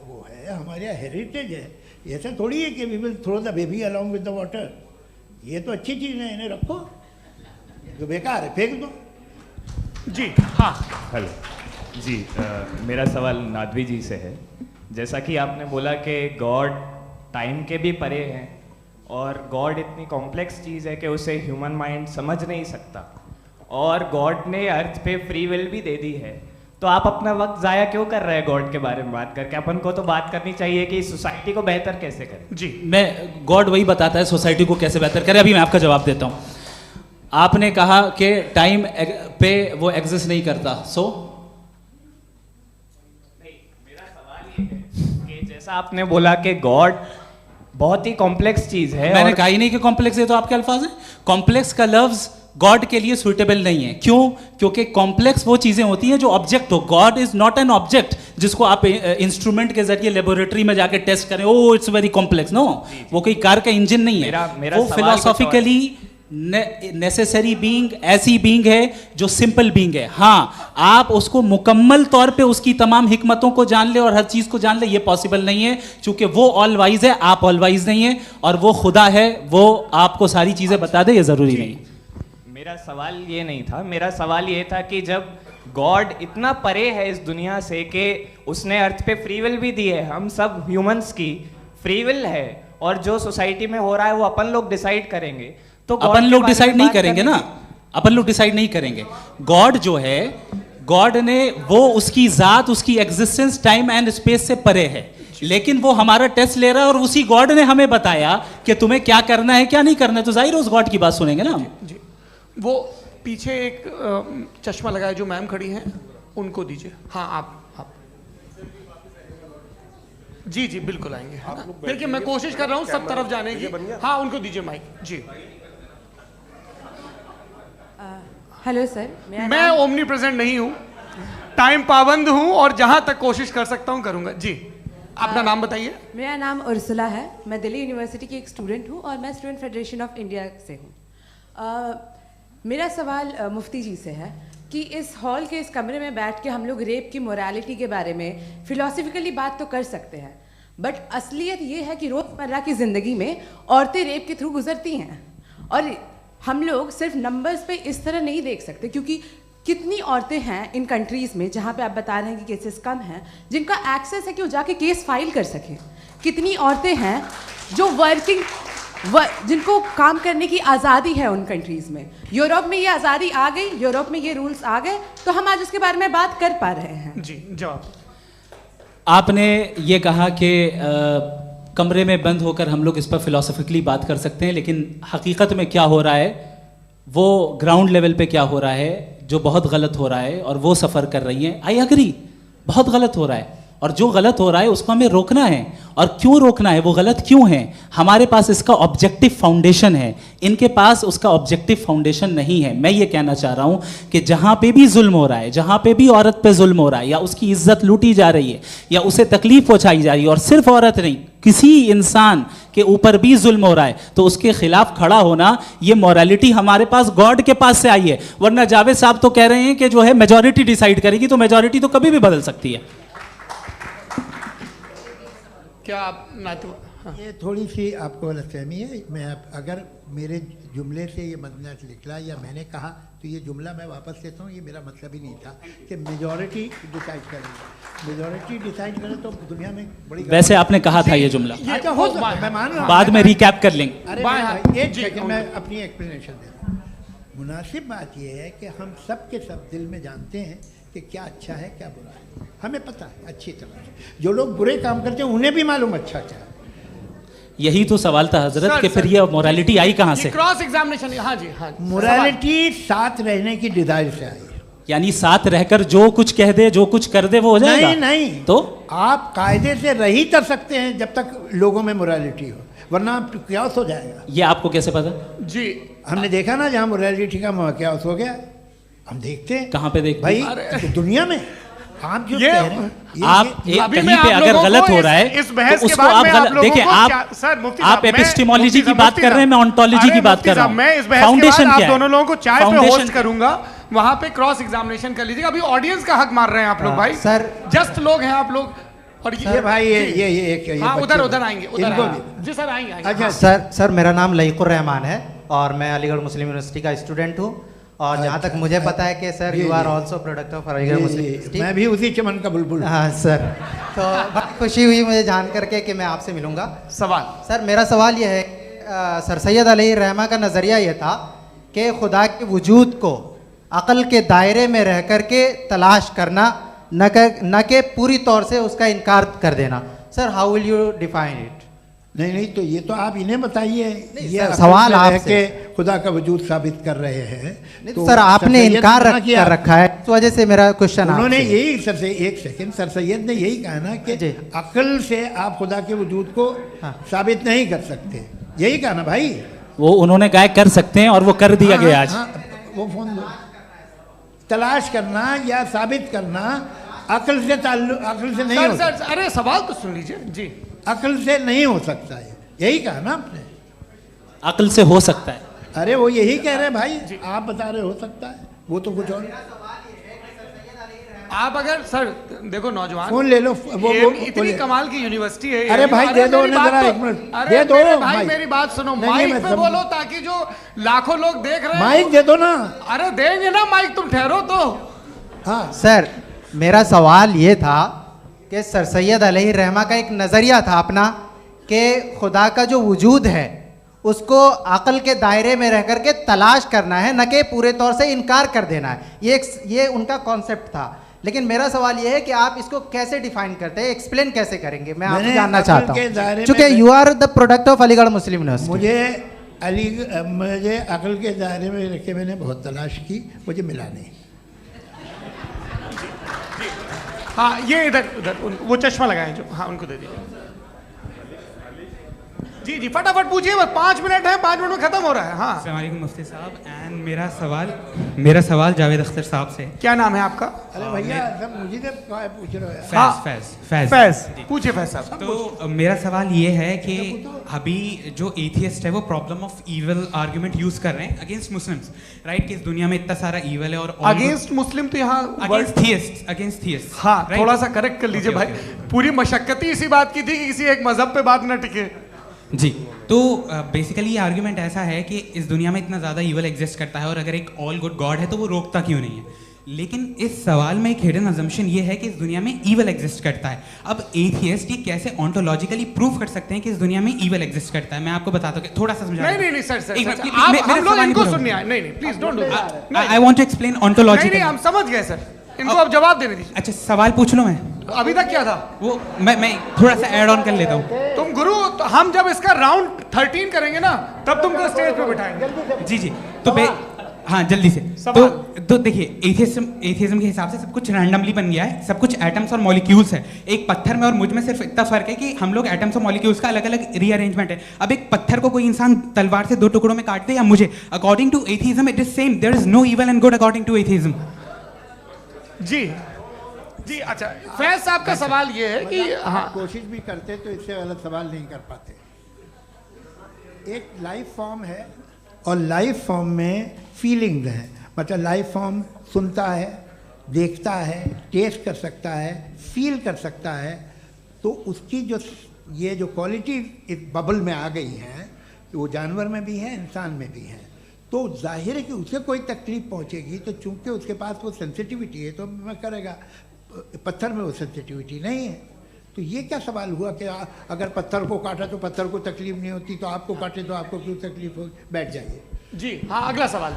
वो है, हमारा हेरिटेज है। ऐसा थोड़ी है कि we will throw the baby along with the water. ये तो अच्छी चीज़ है, इन्हें रखो, जो बेकार है फेंक दो। जी हाँ हेलो जी, मेरा सवाल नादवी जी से है। जैसा कि आपने बोला कि गॉड टाइम के भी परे हैं और गॉड इतनी कॉम्प्लेक्स चीज़ है कि उसे ह्यूमन माइंड समझ नहीं सकता, और गॉड ने अर्थ पे फ्री विल भी दे दी है, तो आप अपना वक्त ज़ाया क्यों कर रहे हैं गॉड के बारे में बात करके? अपन को तो बात करनी चाहिए कि सोसाइटी को बेहतर कैसे करें। जी, मैं गॉड वही बताता है सोसाइटी को कैसे बेहतर करें। अभी मैं आपका जवाब देता हूँ। आपने कहा कि टाइम पे वो एग्जिस्ट नहीं करता, सो मेरा सवाल ये है कि जैसा आपने बोला कि गॉड बहुत ही कॉम्प्लेक्स चीज है, मैंने कहा ही नहीं कि कॉम्प्लेक्स है, तो आपके अल्फाज हैं। कॉम्प्लेक्स का लफ्ज गॉड के लिए सुइटेबल नहीं है। क्यों? क्योंकि कॉम्प्लेक्स वो चीजें होती हैं जो ऑब्जेक्ट हो। God is not an object जिसको आप इंस्ट्रूमेंट के जरिए लेबोरेटरी में जाके टेस्ट करें, oh it's very complex. No, वो कोई कार का इंजन नहीं है। वो फिलोसॉफिकली नेसेसरी बीइंग ऐसी बीइंग है जो सिंपल बीइंग है। हाँ, आप उसको मुकम्मल तौर पे उसकी तमाम हिकमतों को जान ले और हर चीज को जान ले, ये पॉसिबल नहीं है, क्योंकि वो ऑल वाइज है, आप ऑल वाइज नहीं है, और वो खुदा है, वो आपको सारी चीजें बता दे, ये जरूरी नहीं। मेरा सवाल ये नहीं था, मेरा सवाल ये था कि जब गॉड इतना परे है इस दुनिया से कि उसने अर्थ पे फ्री विल भी दी है, हम सब ह्यूमंस की फ्री विल है, और जो सोसाइटी में हो रहा है वो अपन लोग डिसाइड करेंगे, तो अपन लोग डिसाइड नहीं करेंगे ना, अपन लोग डिसाइड नहीं करेंगे। गॉड जो है, गॉड ने वो उसकी जात, उसकी एग्जिस्टेंस टाइम एंड स्पेस से परे है, लेकिन वो हमारा टेस्ट ले रहा है और उसी गॉड ने हमें बताया कि तुम्हें क्या करना है क्या नहीं करना है, तो जाहिर है उस गॉड की बात सुनेंगे ना हम। वो पीछे एक चश्मा लगाया जो मैम खड़ी हैं, उनको दीजिए। हाँ, आप जी जी बिल्कुल आएंगे। देखिए मैं कोशिश कर रहा हूँ सब तरफ जाने की। हाँ, उनको दीजिए माइक। जी, हेलो सर, मैं ओमनी प्रेजेंट नहीं हूँ, टाइम पाबंद हूँ और जहाँ तक कोशिश कर सकता हूँ करूँगा। जी, अपना नाम बताइए। मेरा नाम उर्सुला है, मैं दिल्ली यूनिवर्सिटी की एक स्टूडेंट हूँ और मैं स्टूडेंट फेडरेशन ऑफ इंडिया से हूँ। मेरा सवाल मुफ्ती जी से है कि इस हॉल के इस कमरे में बैठ के हम लोग रेप की मोरालिटी के बारे में फिलोसफिकली बात तो कर सकते हैं, बट असलियत ये है कि रोज़मर्रा की ज़िंदगी में औरतें रेप के थ्रू गुजरती हैं, और हम लोग सिर्फ नंबर्स पे इस तरह नहीं देख सकते, क्योंकि कितनी औरतें हैं इन कंट्रीज़ में जहाँ पे आप बता रहे हैं कि केसेस कम हैं, जिनका एक्सेस है कि वो जाके केस फाइल कर सकें। कितनी औरतें हैं जो जिनको काम करने की आज़ादी है उन कंट्रीज़ में। यूरोप में ये आज़ादी आ गई, यूरोप में ये रूल्स आ गए, तो हम आज उसके बारे में बात कर पा रहे हैं। जी, जवाब। आपने ये कहा कि कमरे में बंद होकर हम लोग इस पर फिलोसफिकली बात कर सकते हैं, लेकिन हकीकत में क्या हो रहा है, वो ग्राउंड लेवल पे क्या हो रहा है जो बहुत गलत हो रहा है, और वो सफ़र कर रही हैं। आई अग्री, बहुत गलत हो रहा है, और जो गलत हो रहा है उसको हमें रोकना है। और क्यों रोकना है, वो गलत क्यों है? हमारे पास इसका ऑब्जेक्टिव फाउंडेशन है, इनके पास उसका ऑब्जेक्टिव फाउंडेशन नहीं है। मैं ये कहना चाह रहा हूँ कि जहाँ पे भी जुल्म हो रहा है, जहाँ पे भी औरत पे जुल्म हो रहा है, या उसकी इज्जत लूटी जा रही है, या उसे तकलीफ पहुँचाई जा रही है, और सिर्फ औरत नहीं, किसी इंसान के ऊपर भी जुल्म हो रहा है, तो उसके खिलाफ खड़ा होना, ये मॉरलिटी हमारे पास गॉड के पास से आई है। वरना जावेद साहब तो कह रहे हैं कि जो है मेजॉरिटी डिसाइड करेगी, तो मेजॉरिटी तो कभी भी बदल सकती है। क्या आप हाँ। ये थोड़ी सी आपको गलतफहमी है। मैं अगर मेरे जुमले से ये मसला निकला या मैंने कहा, तो ये जुमला मैं वापस लेता हूँ। ये मेरा मतलब ही नहीं था कि मेजॉरिटी डिसाइड करेगी। मेजॉरिटी डिसाइड करे तो दुनिया में बड़ी, वैसे आपने कहा था ये जुमला। अच्छा, हो मैं मान रहा हूँ, बाद में रिकैप कर लेंगे। अरे एक सेकंड, मैं अपनी एक्सप्लेनेशन देता हूँ। मुनासिब बात यह है कि हम सब के सब दिल में जानते हैं कि क्या अच्छा है क्या बुरा है, हमें पता है अच्छी तरह से। जो लोग बुरे काम करते हैं उन्हें भी मालूम अच्छा क्या है। यही तो सवाल था हजरत, कि फिर ये मोरालिटी आई कहाँ से? Cross examination. हाँ जी, हाँ। मोरालिटी साथ रहने की डिजायर से आई, यानी साथ रहकर जो कुछ कह दे, जो कुछ कर दे, वो हो जाएगा। नहीं नहीं, तो आप कायदे से रह ही कर सकते हैं जब तक लोगों में मोरालिटी हो, वरना क्यास हो जाएगा। ये आपको कैसे पता? जी, हमने देखा ना, जहाँ मोरालिटी का क्यास हो गया, हम देखते हैं। कहाँ पे देखते भाई? तो दुनिया में आप जो कह रहे हैं, आप कहीं पे अगर गलत हो रहा है तो उसको आप गलत देखिए। आप एपिस्टेमोलॉजी की बात कर रहे हैं, मैं ऑन्टोलॉजी की बात कर रहा हूँ। मैं इस बहस के बाद आप दोनों लोगों को चाय पे होस्ट करूंगा, वहां पे क्रॉस एग्जामिनेशन कर लीजिएगा। अभी ऑडियंस का हक मार रहे हैं आप लोग भाई, सर जस्ट लोग हैं आप लोग। और ये भाई ये उधर आएंगे, जी सर आएंगे। अच्छा सर, मेरा नाम लईकुर रहमान है और मैं अलीगढ़ मुस्लिम यूनिवर्सिटी का स्टूडेंट हूँ, और जहाँ तक मुझे पता है कि sir you are also product of Aligarh Muslim. मैं भी उसी चमन का बुलबुल। हाँ सर, तो बड़ी खुशी हुई मुझे जान करके कि मैं आपसे मिलूँगा। सवाल सर, मेरा सवाल यह है, सर सैयद अलैहि रहमा का नज़रिया ये था कि खुदा के वजूद को अक़ल के दायरे में रह कर के तलाश करना, न कि पूरी तौर से उसका इनकार कर देना। Sir how will you define it? नहीं तो ये तो आप इन्हें बताइए। ये सवाल आपसे खुदा का वजूद साबित कर रहे हैं। तो सर आपने इनकार कर रखा है, इस वजह से मेरा क्वेश्चन उन्होंने यही एक सेकंड सर सैयद ने यही कहा ना कि अक्ल से आप खुदा के वजूद को साबित नहीं कर सकते, यही कहा ना भाई। वो उन्होंने कहा कर सकते हैं और वो कर दिया गया आज। वो फोन दो। तलाश करना या साबित करना अक्ल से नहीं हो सकता। अरे सवाल तो सुन लीजिए जी। अक्ल से नहीं हो सकता है, यही कहा ना आपने। अक्ल से हो सकता है। अरे वो यही कह रहे हैं भाई, आप बता रहे हो सकता है, वो तो कुछ और। आप अगर सर देखो नौजवान फोन ले लो, वो इतनी कमाल की यूनिवर्सिटी है। अरे भाई दे दो जरा, एक मिनट दे दो भाई, मेरी बात सुनो, माइक पे बोलो ताकि जो लाखों लोग देख रहे हैं। माइक दे दो ना। अरे देंगे ना माइक, तुम ठहरो तो। हाँ सर, मेरा सवाल ये था कि सर सैयद अलैहि रहमा का एक नज़रिया था अपना कि खुदा का जो वजूद है उसको अक़ल के दायरे में रह करके तलाश करना है, न कि पूरे तौर से इनकार कर देना है। ये उनका कॉन्सेप्ट था। लेकिन मेरा सवाल ये है कि आप इसको कैसे डिफाइन करते हैं, एक्सप्लेन कैसे करेंगे, मैं आपसे जानना चाहता हूँ, क्योंकि you are the product of Aligarh Muslim University. मुझे अक़ल के दायरे में रखे मैंने बहुत तलाश की, मुझे मिला नहीं। हाँ ये इधर वो चश्मा लगाए जो, हाँ उनको दे दीजिए। जी जी फटाफट पूछिए, बस 5 मिनट है, 5 मिनट में खत्म हो रहा है। हाँ अस्सलाम वालेकुम मुफ्ती साहब। एंड मेरा सवाल जावेद अख्तर साहब से। क्या नाम है आपका? अरे भैया सब मुझे पूछ रहे हो। फैज पूछिए फैज साहब। तो मेरा सवाल ये है कि अभी जो एथियस्ट है वो problem of evil argument use कर रहे हैं अगेंस्ट मुस्लिम्स, राइट? कि इस दुनिया में इतना सारा इविल है और अगेंस्ट मुस्लिम तो यहाँ अगेंस्ट थियस्ट। हाँ थोड़ा सा करेक्ट कर लीजिए भाई, पूरी मशक्कत इसी बात की थी कि किसी एक मजहब पे बात न टिके। जी, तो बेसिकली ये आर्ग्यूमेंट ऐसा है कि इस दुनिया में इतना ज़्यादा ईवल एग्जिस्ट करता है और अगर एक ऑल गुड गॉड है तो वो रोकता क्यों नहीं है? लेकिन इस सवाल में एक हिडन अजम्पशन ये है कि इस दुनिया में ईवल एग्जिस्ट करता है। अब एथियस्ट ये कैसे ऑन्टोलॉजिकली प्रूव कर सकते हैं कि इस दुनिया में ईवल एग्जिस्ट करता है? मैं आपको बताता हूँ, थोड़ा सा समझा। नहीं सर, हम लोग इनको सुनिए। नहीं please don't do that. I want to explain ontologically. नहीं हम समझ गए सर, इनको अब जवाब देने दीजिए। अच्छा सवाल पूछ लो। मैं अभी तक क्या था वो मैं थोड़ा सा ऐड ऑन कर लेता हूँ। तुम गुरु, तो हम जब इसका राउंड 13 करेंगे ना तब तुमको स्टेज पे बिठाएंगे। जी तो हाँ जल्दी से। तो देखिए एथियज्म के हिसाब से सब कुछ रैंडमली बन गया है, सब कुछ एटम्स और मॉलिक्यूल्स है। एक पत्थर में और मुझ में सिर्फ इतना फर्क है कि हम लोग एटम्स और मॉलिक्यूल्स का अलग अलग रीअरेंजमेंट है। अब एक पत्थर को कोई इंसान तलवार से 2 टुकड़ों में काट दे या मुझे, according to atheism it is same. There is no evil and good according to atheism. जी अच्छा, फैज साहब का सवाल ये है कि हाँ कोशिश भी करते तो इससे गलत सवाल नहीं कर पाते। एक लाइफ फॉर्म है और लाइफ फॉर्म में फीलिंग्स हैं, मतलब लाइफ फॉर्म सुनता है, देखता है, टेस्ट कर सकता है, फील कर सकता है। तो उसकी ये जो क्वालिटी इस बबल में आ गई हैं, वो जानवर में भी है, इंसान में भी है। तो जाहिर है कि उसे कोई तकलीफ पहुंचेगी, तो चूंकि उसके पास वो सेंसिटिविटी है तो मैं करेगा। पत्थर में वो सेंसिटिविटी नहीं है। तो ये क्या सवाल हुआ कि अगर पत्थर को काटा तो पत्थर को तकलीफ नहीं होती, तो आपको काटे तो आपको क्यों तकलीफ हो? बैठ जाइए। जी हाँ अगला सवाल।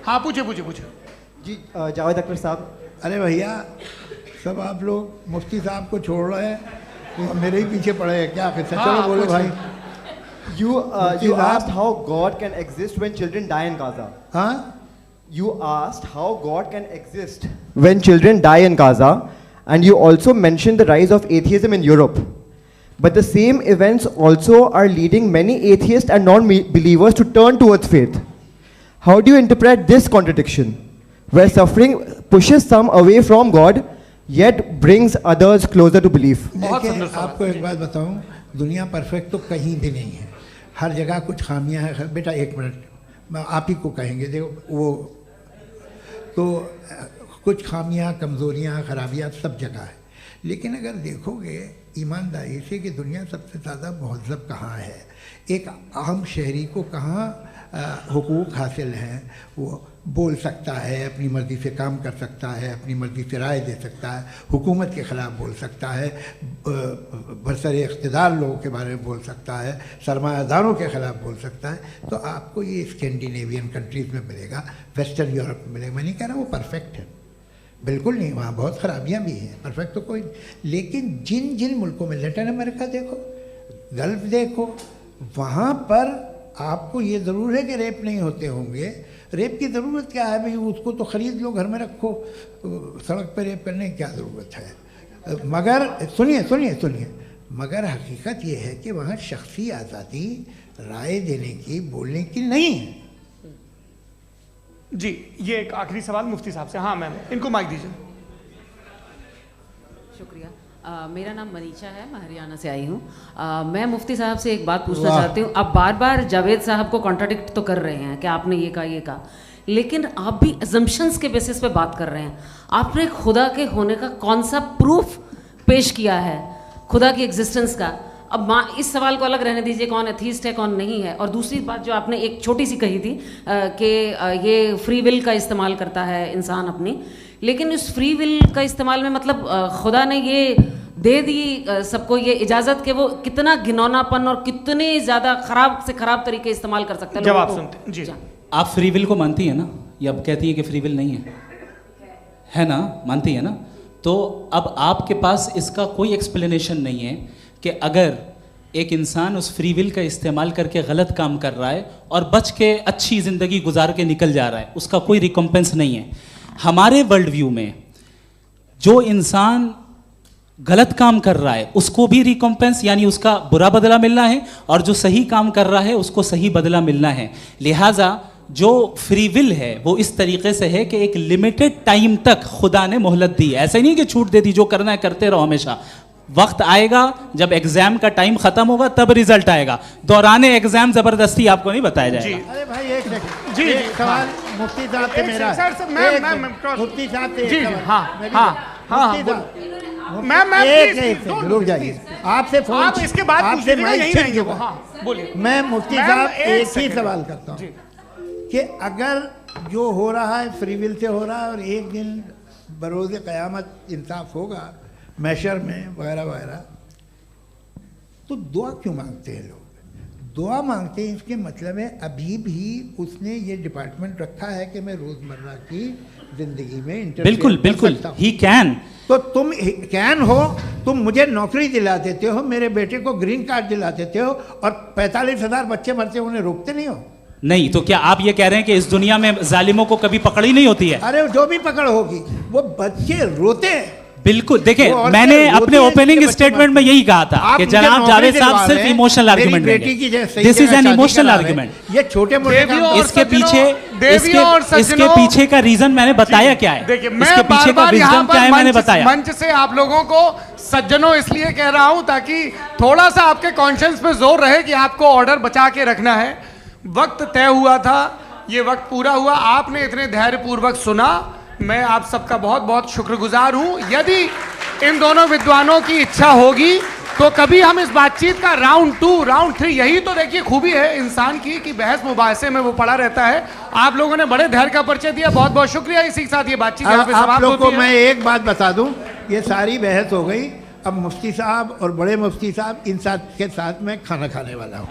हाँ पूछे जी जावेद अख्तर साहब। अरे भैया सब आप लोग मुफ्ती साहब को छोड़ रहे हैं, मेरे ही पीछे पड़े हैं क्या? चलो बोलो भाई। You asked how God can exist when children die in Gaza. Huh? You asked how God can exist when children die in Gaza, and you also mentioned the rise of atheism in Europe. But the same events also are leading many atheists and non-believers to turn towards faith. How do you interpret this contradiction, where suffering pushes some away from God, yet brings others closer to belief? देखिए आपको एक बात बताऊं, दुनिया perfect तो कहीं भी नहीं है, हर जगह कुछ खामियां हैं। बेटा एक मिनट, मैं आप ही को कहेंगे, देखो वो तो कुछ खामियां, कमज़ोरियां, खराबियां सब जगह है। लेकिन अगर देखोगे ईमानदारी से कि दुनिया सबसे ज़्यादा महज़ब कहाँ है, एक आम शहरी को कहाँ हुकूक हासिल हैं, वो बोल सकता है, अपनी मर्ज़ी से काम कर सकता है, अपनी मर्ज़ी से राय दे सकता है, हुकूमत के ख़िलाफ़ बोल सकता है, बरसरे इक़्तिदार लोगों के बारे में बोल सकता है, सरमायादारों के ख़िलाफ़ बोल सकता है। तो आपको ये स्कैंडिनेवियन कंट्रीज़ में मिलेगा, वेस्टर्न यूरोप में मिलेगा। मैं नहीं कह रहा वो परफेक्ट है, बिल्कुल नहीं, वहाँ बहुत ख़राबियाँ भी हैं, परफेक्ट तो कोई नहीं। लेकिन जिन जिन मुल्कों में, लैटिन अमेरिका देखो, गल्फ़ देखो, वहाँ पर आपको ये ज़रूर है कि रेप नहीं होते होंगे। रेप की ज़रूरत क्या है भाई, उसको तो ख़रीद लो, घर में रखो, सड़क पर रेप करने की क्या ज़रूरत है। मगर सुनिए सुनिए सुनिए, मगर हकीकत ये है कि वहाँ शख्सी आज़ादी राय देने की, बोलने की नहीं है। जी, ये एक आखिरी सवाल मुफ्ती साहब से। हाँ मैम, इनको माइक दीजिए। शुक्रिया। मेरा नाम मनीषा है, मैं हरियाणा से आई हूँ। मैं मुफ्ती साहब से एक बात पूछना चाहती हूँ। आप बार बार जावेद साहब को कॉन्ट्राडिक्ट तो कर रहे हैं कि आपने ये कहा, लेकिन आप भी अजम्पशंस के बेसिस पे बात कर रहे हैं। आपने खुदा के होने का कौन सा प्रूफ पेश किया है, खुदा की एग्जिस्टेंस का? अब इस सवाल को अलग रहने दीजिए, कौन एथीस्ट है कौन नहीं है। और दूसरी बात जो आपने एक छोटी सी कही थी कि ये फ्री विल का इस्तेमाल करता है इंसान अपनी, लेकिन उस फ्री विल का इस्तेमाल में मतलब खुदा ने ये दे दी सबको ये इजाज़त कि वो कितना घिनौनापन और कितने ज़्यादा ख़राब से ख़राब तरीके इस्तेमाल कर सकते हैं। जवाब सुनते जी। आप फ्री विल को मानती है ना, या अब कहती है कि फ्री विल नहीं है ना, मानती है ना? तो अब आपके पास इसका कोई एक्सप्लेनेशन नहीं है कि अगर एक इंसान उस फ्री विल का इस्तेमाल करके गलत काम कर रहा है और बच के अच्छी ज़िंदगी गुजार के निकल जा रहा है, उसका कोई रिकम्पेंस नहीं है। हमारे वर्ल्ड व्यू में जो इंसान गलत काम कर रहा है उसको भी रिकम्पेंस यानी उसका बुरा बदला मिलना है, और जो सही काम कर रहा है उसको सही बदला मिलना है। लिहाजा जो फ्री विल है वो इस तरीके से है कि एक लिमिटेड टाइम तक खुदा ने मोहलत दी है। ऐसा नहीं कि छूट दे दी, जो करना है करते रहो हमेशा। वक्त आएगा जब एग्जाम का टाइम खत्म होगा तब रिजल्ट आएगा, दौराने एग्जाम जबरदस्ती आपको नहीं बताया जाएगा। अरे भाई एक सेकंड, जी एक सवाल मुफ्ती साहब से मेरा, मुफ्ती साहब से जी, रुक जाइए, आपसे फोन, आप इसके बाद आपसे यही रहेंगे वो। हाँ बोलिए। मैं मुफ्ती साहब एक ही सवाल करता हूँ कि अगर जो हो रहा है फ्री विल से हो रहा है और एक दिन बरोज़ क़यामत इंसाफ होगा मैशर में वगैरह वगैरह, तो दुआ क्यों मांगते हैं लोग? दुआ मांगते हैं इसके मतलब है अभी भी उसने ये डिपार्टमेंट रखा है कि मैं रोज़मर्रा की ज़िंदगी में बिल्कुल बिल्कुल ही कैन। तो तुम कैन हो, तुम मुझे नौकरी दिला देते हो, मेरे बेटे को ग्रीन कार्ड दिला देते हो, और 45,000 बच्चे मरते उन्हें रोकते नहीं हो। नहीं तो क्या आप ये कह रहे हैं कि इस दुनिया में जालिमों को कभी पकड़ ही नहीं होती है? अरे जो भी पकड़ होगी वो बच्चे रोते हैं। बिल्कुल, देखिए मैंने अपने ओपनिंग स्टेटमेंट में यही कहा था कि जनाब जावेद साहब सिर्फ इमोशनल आर्गुमेंट देंगे। This is an emotional argument. ये छोटे मोटे इसके पीछे का रीजन मैंने बताया क्या है, इसके पीछे का विजडम क्या है मैंने बताया। मंच से आप लोगों को सज्जनों इसलिए कह रहा हूं ताकि थोड़ा सा आपके कॉन्शियंस पे जोर रहे कि आपको ऑर्डर बचा के रखना है। वक्त तय हुआ था, ये वक्त पूरा हुआ, आपने इतने धैर्यपूर्वक सुना, मैं आप सबका बहुत बहुत शुक्रगुजार हूं। यदि इन दोनों विद्वानों की इच्छा होगी तो कभी हम इस बातचीत का राउंड 2, राउंड 3, यही तो देखिए खूबी है इंसान की कि बहस मुबाहसे में वो पड़ा रहता है। आप लोगों ने बड़े धैर्य का परिचय दिया, बहुत बहुत शुक्रिया। इसी के साथ ये बातचीत यहाँ पे समाप्त होती है। आप लोग को मैं एक बात बता दूं, ये सारी बहस हो गई, अब मुफ्ती साहब और बड़े मुफ्ती साहब इन साथ के साथ मैं खाना खाने वाला हूँ।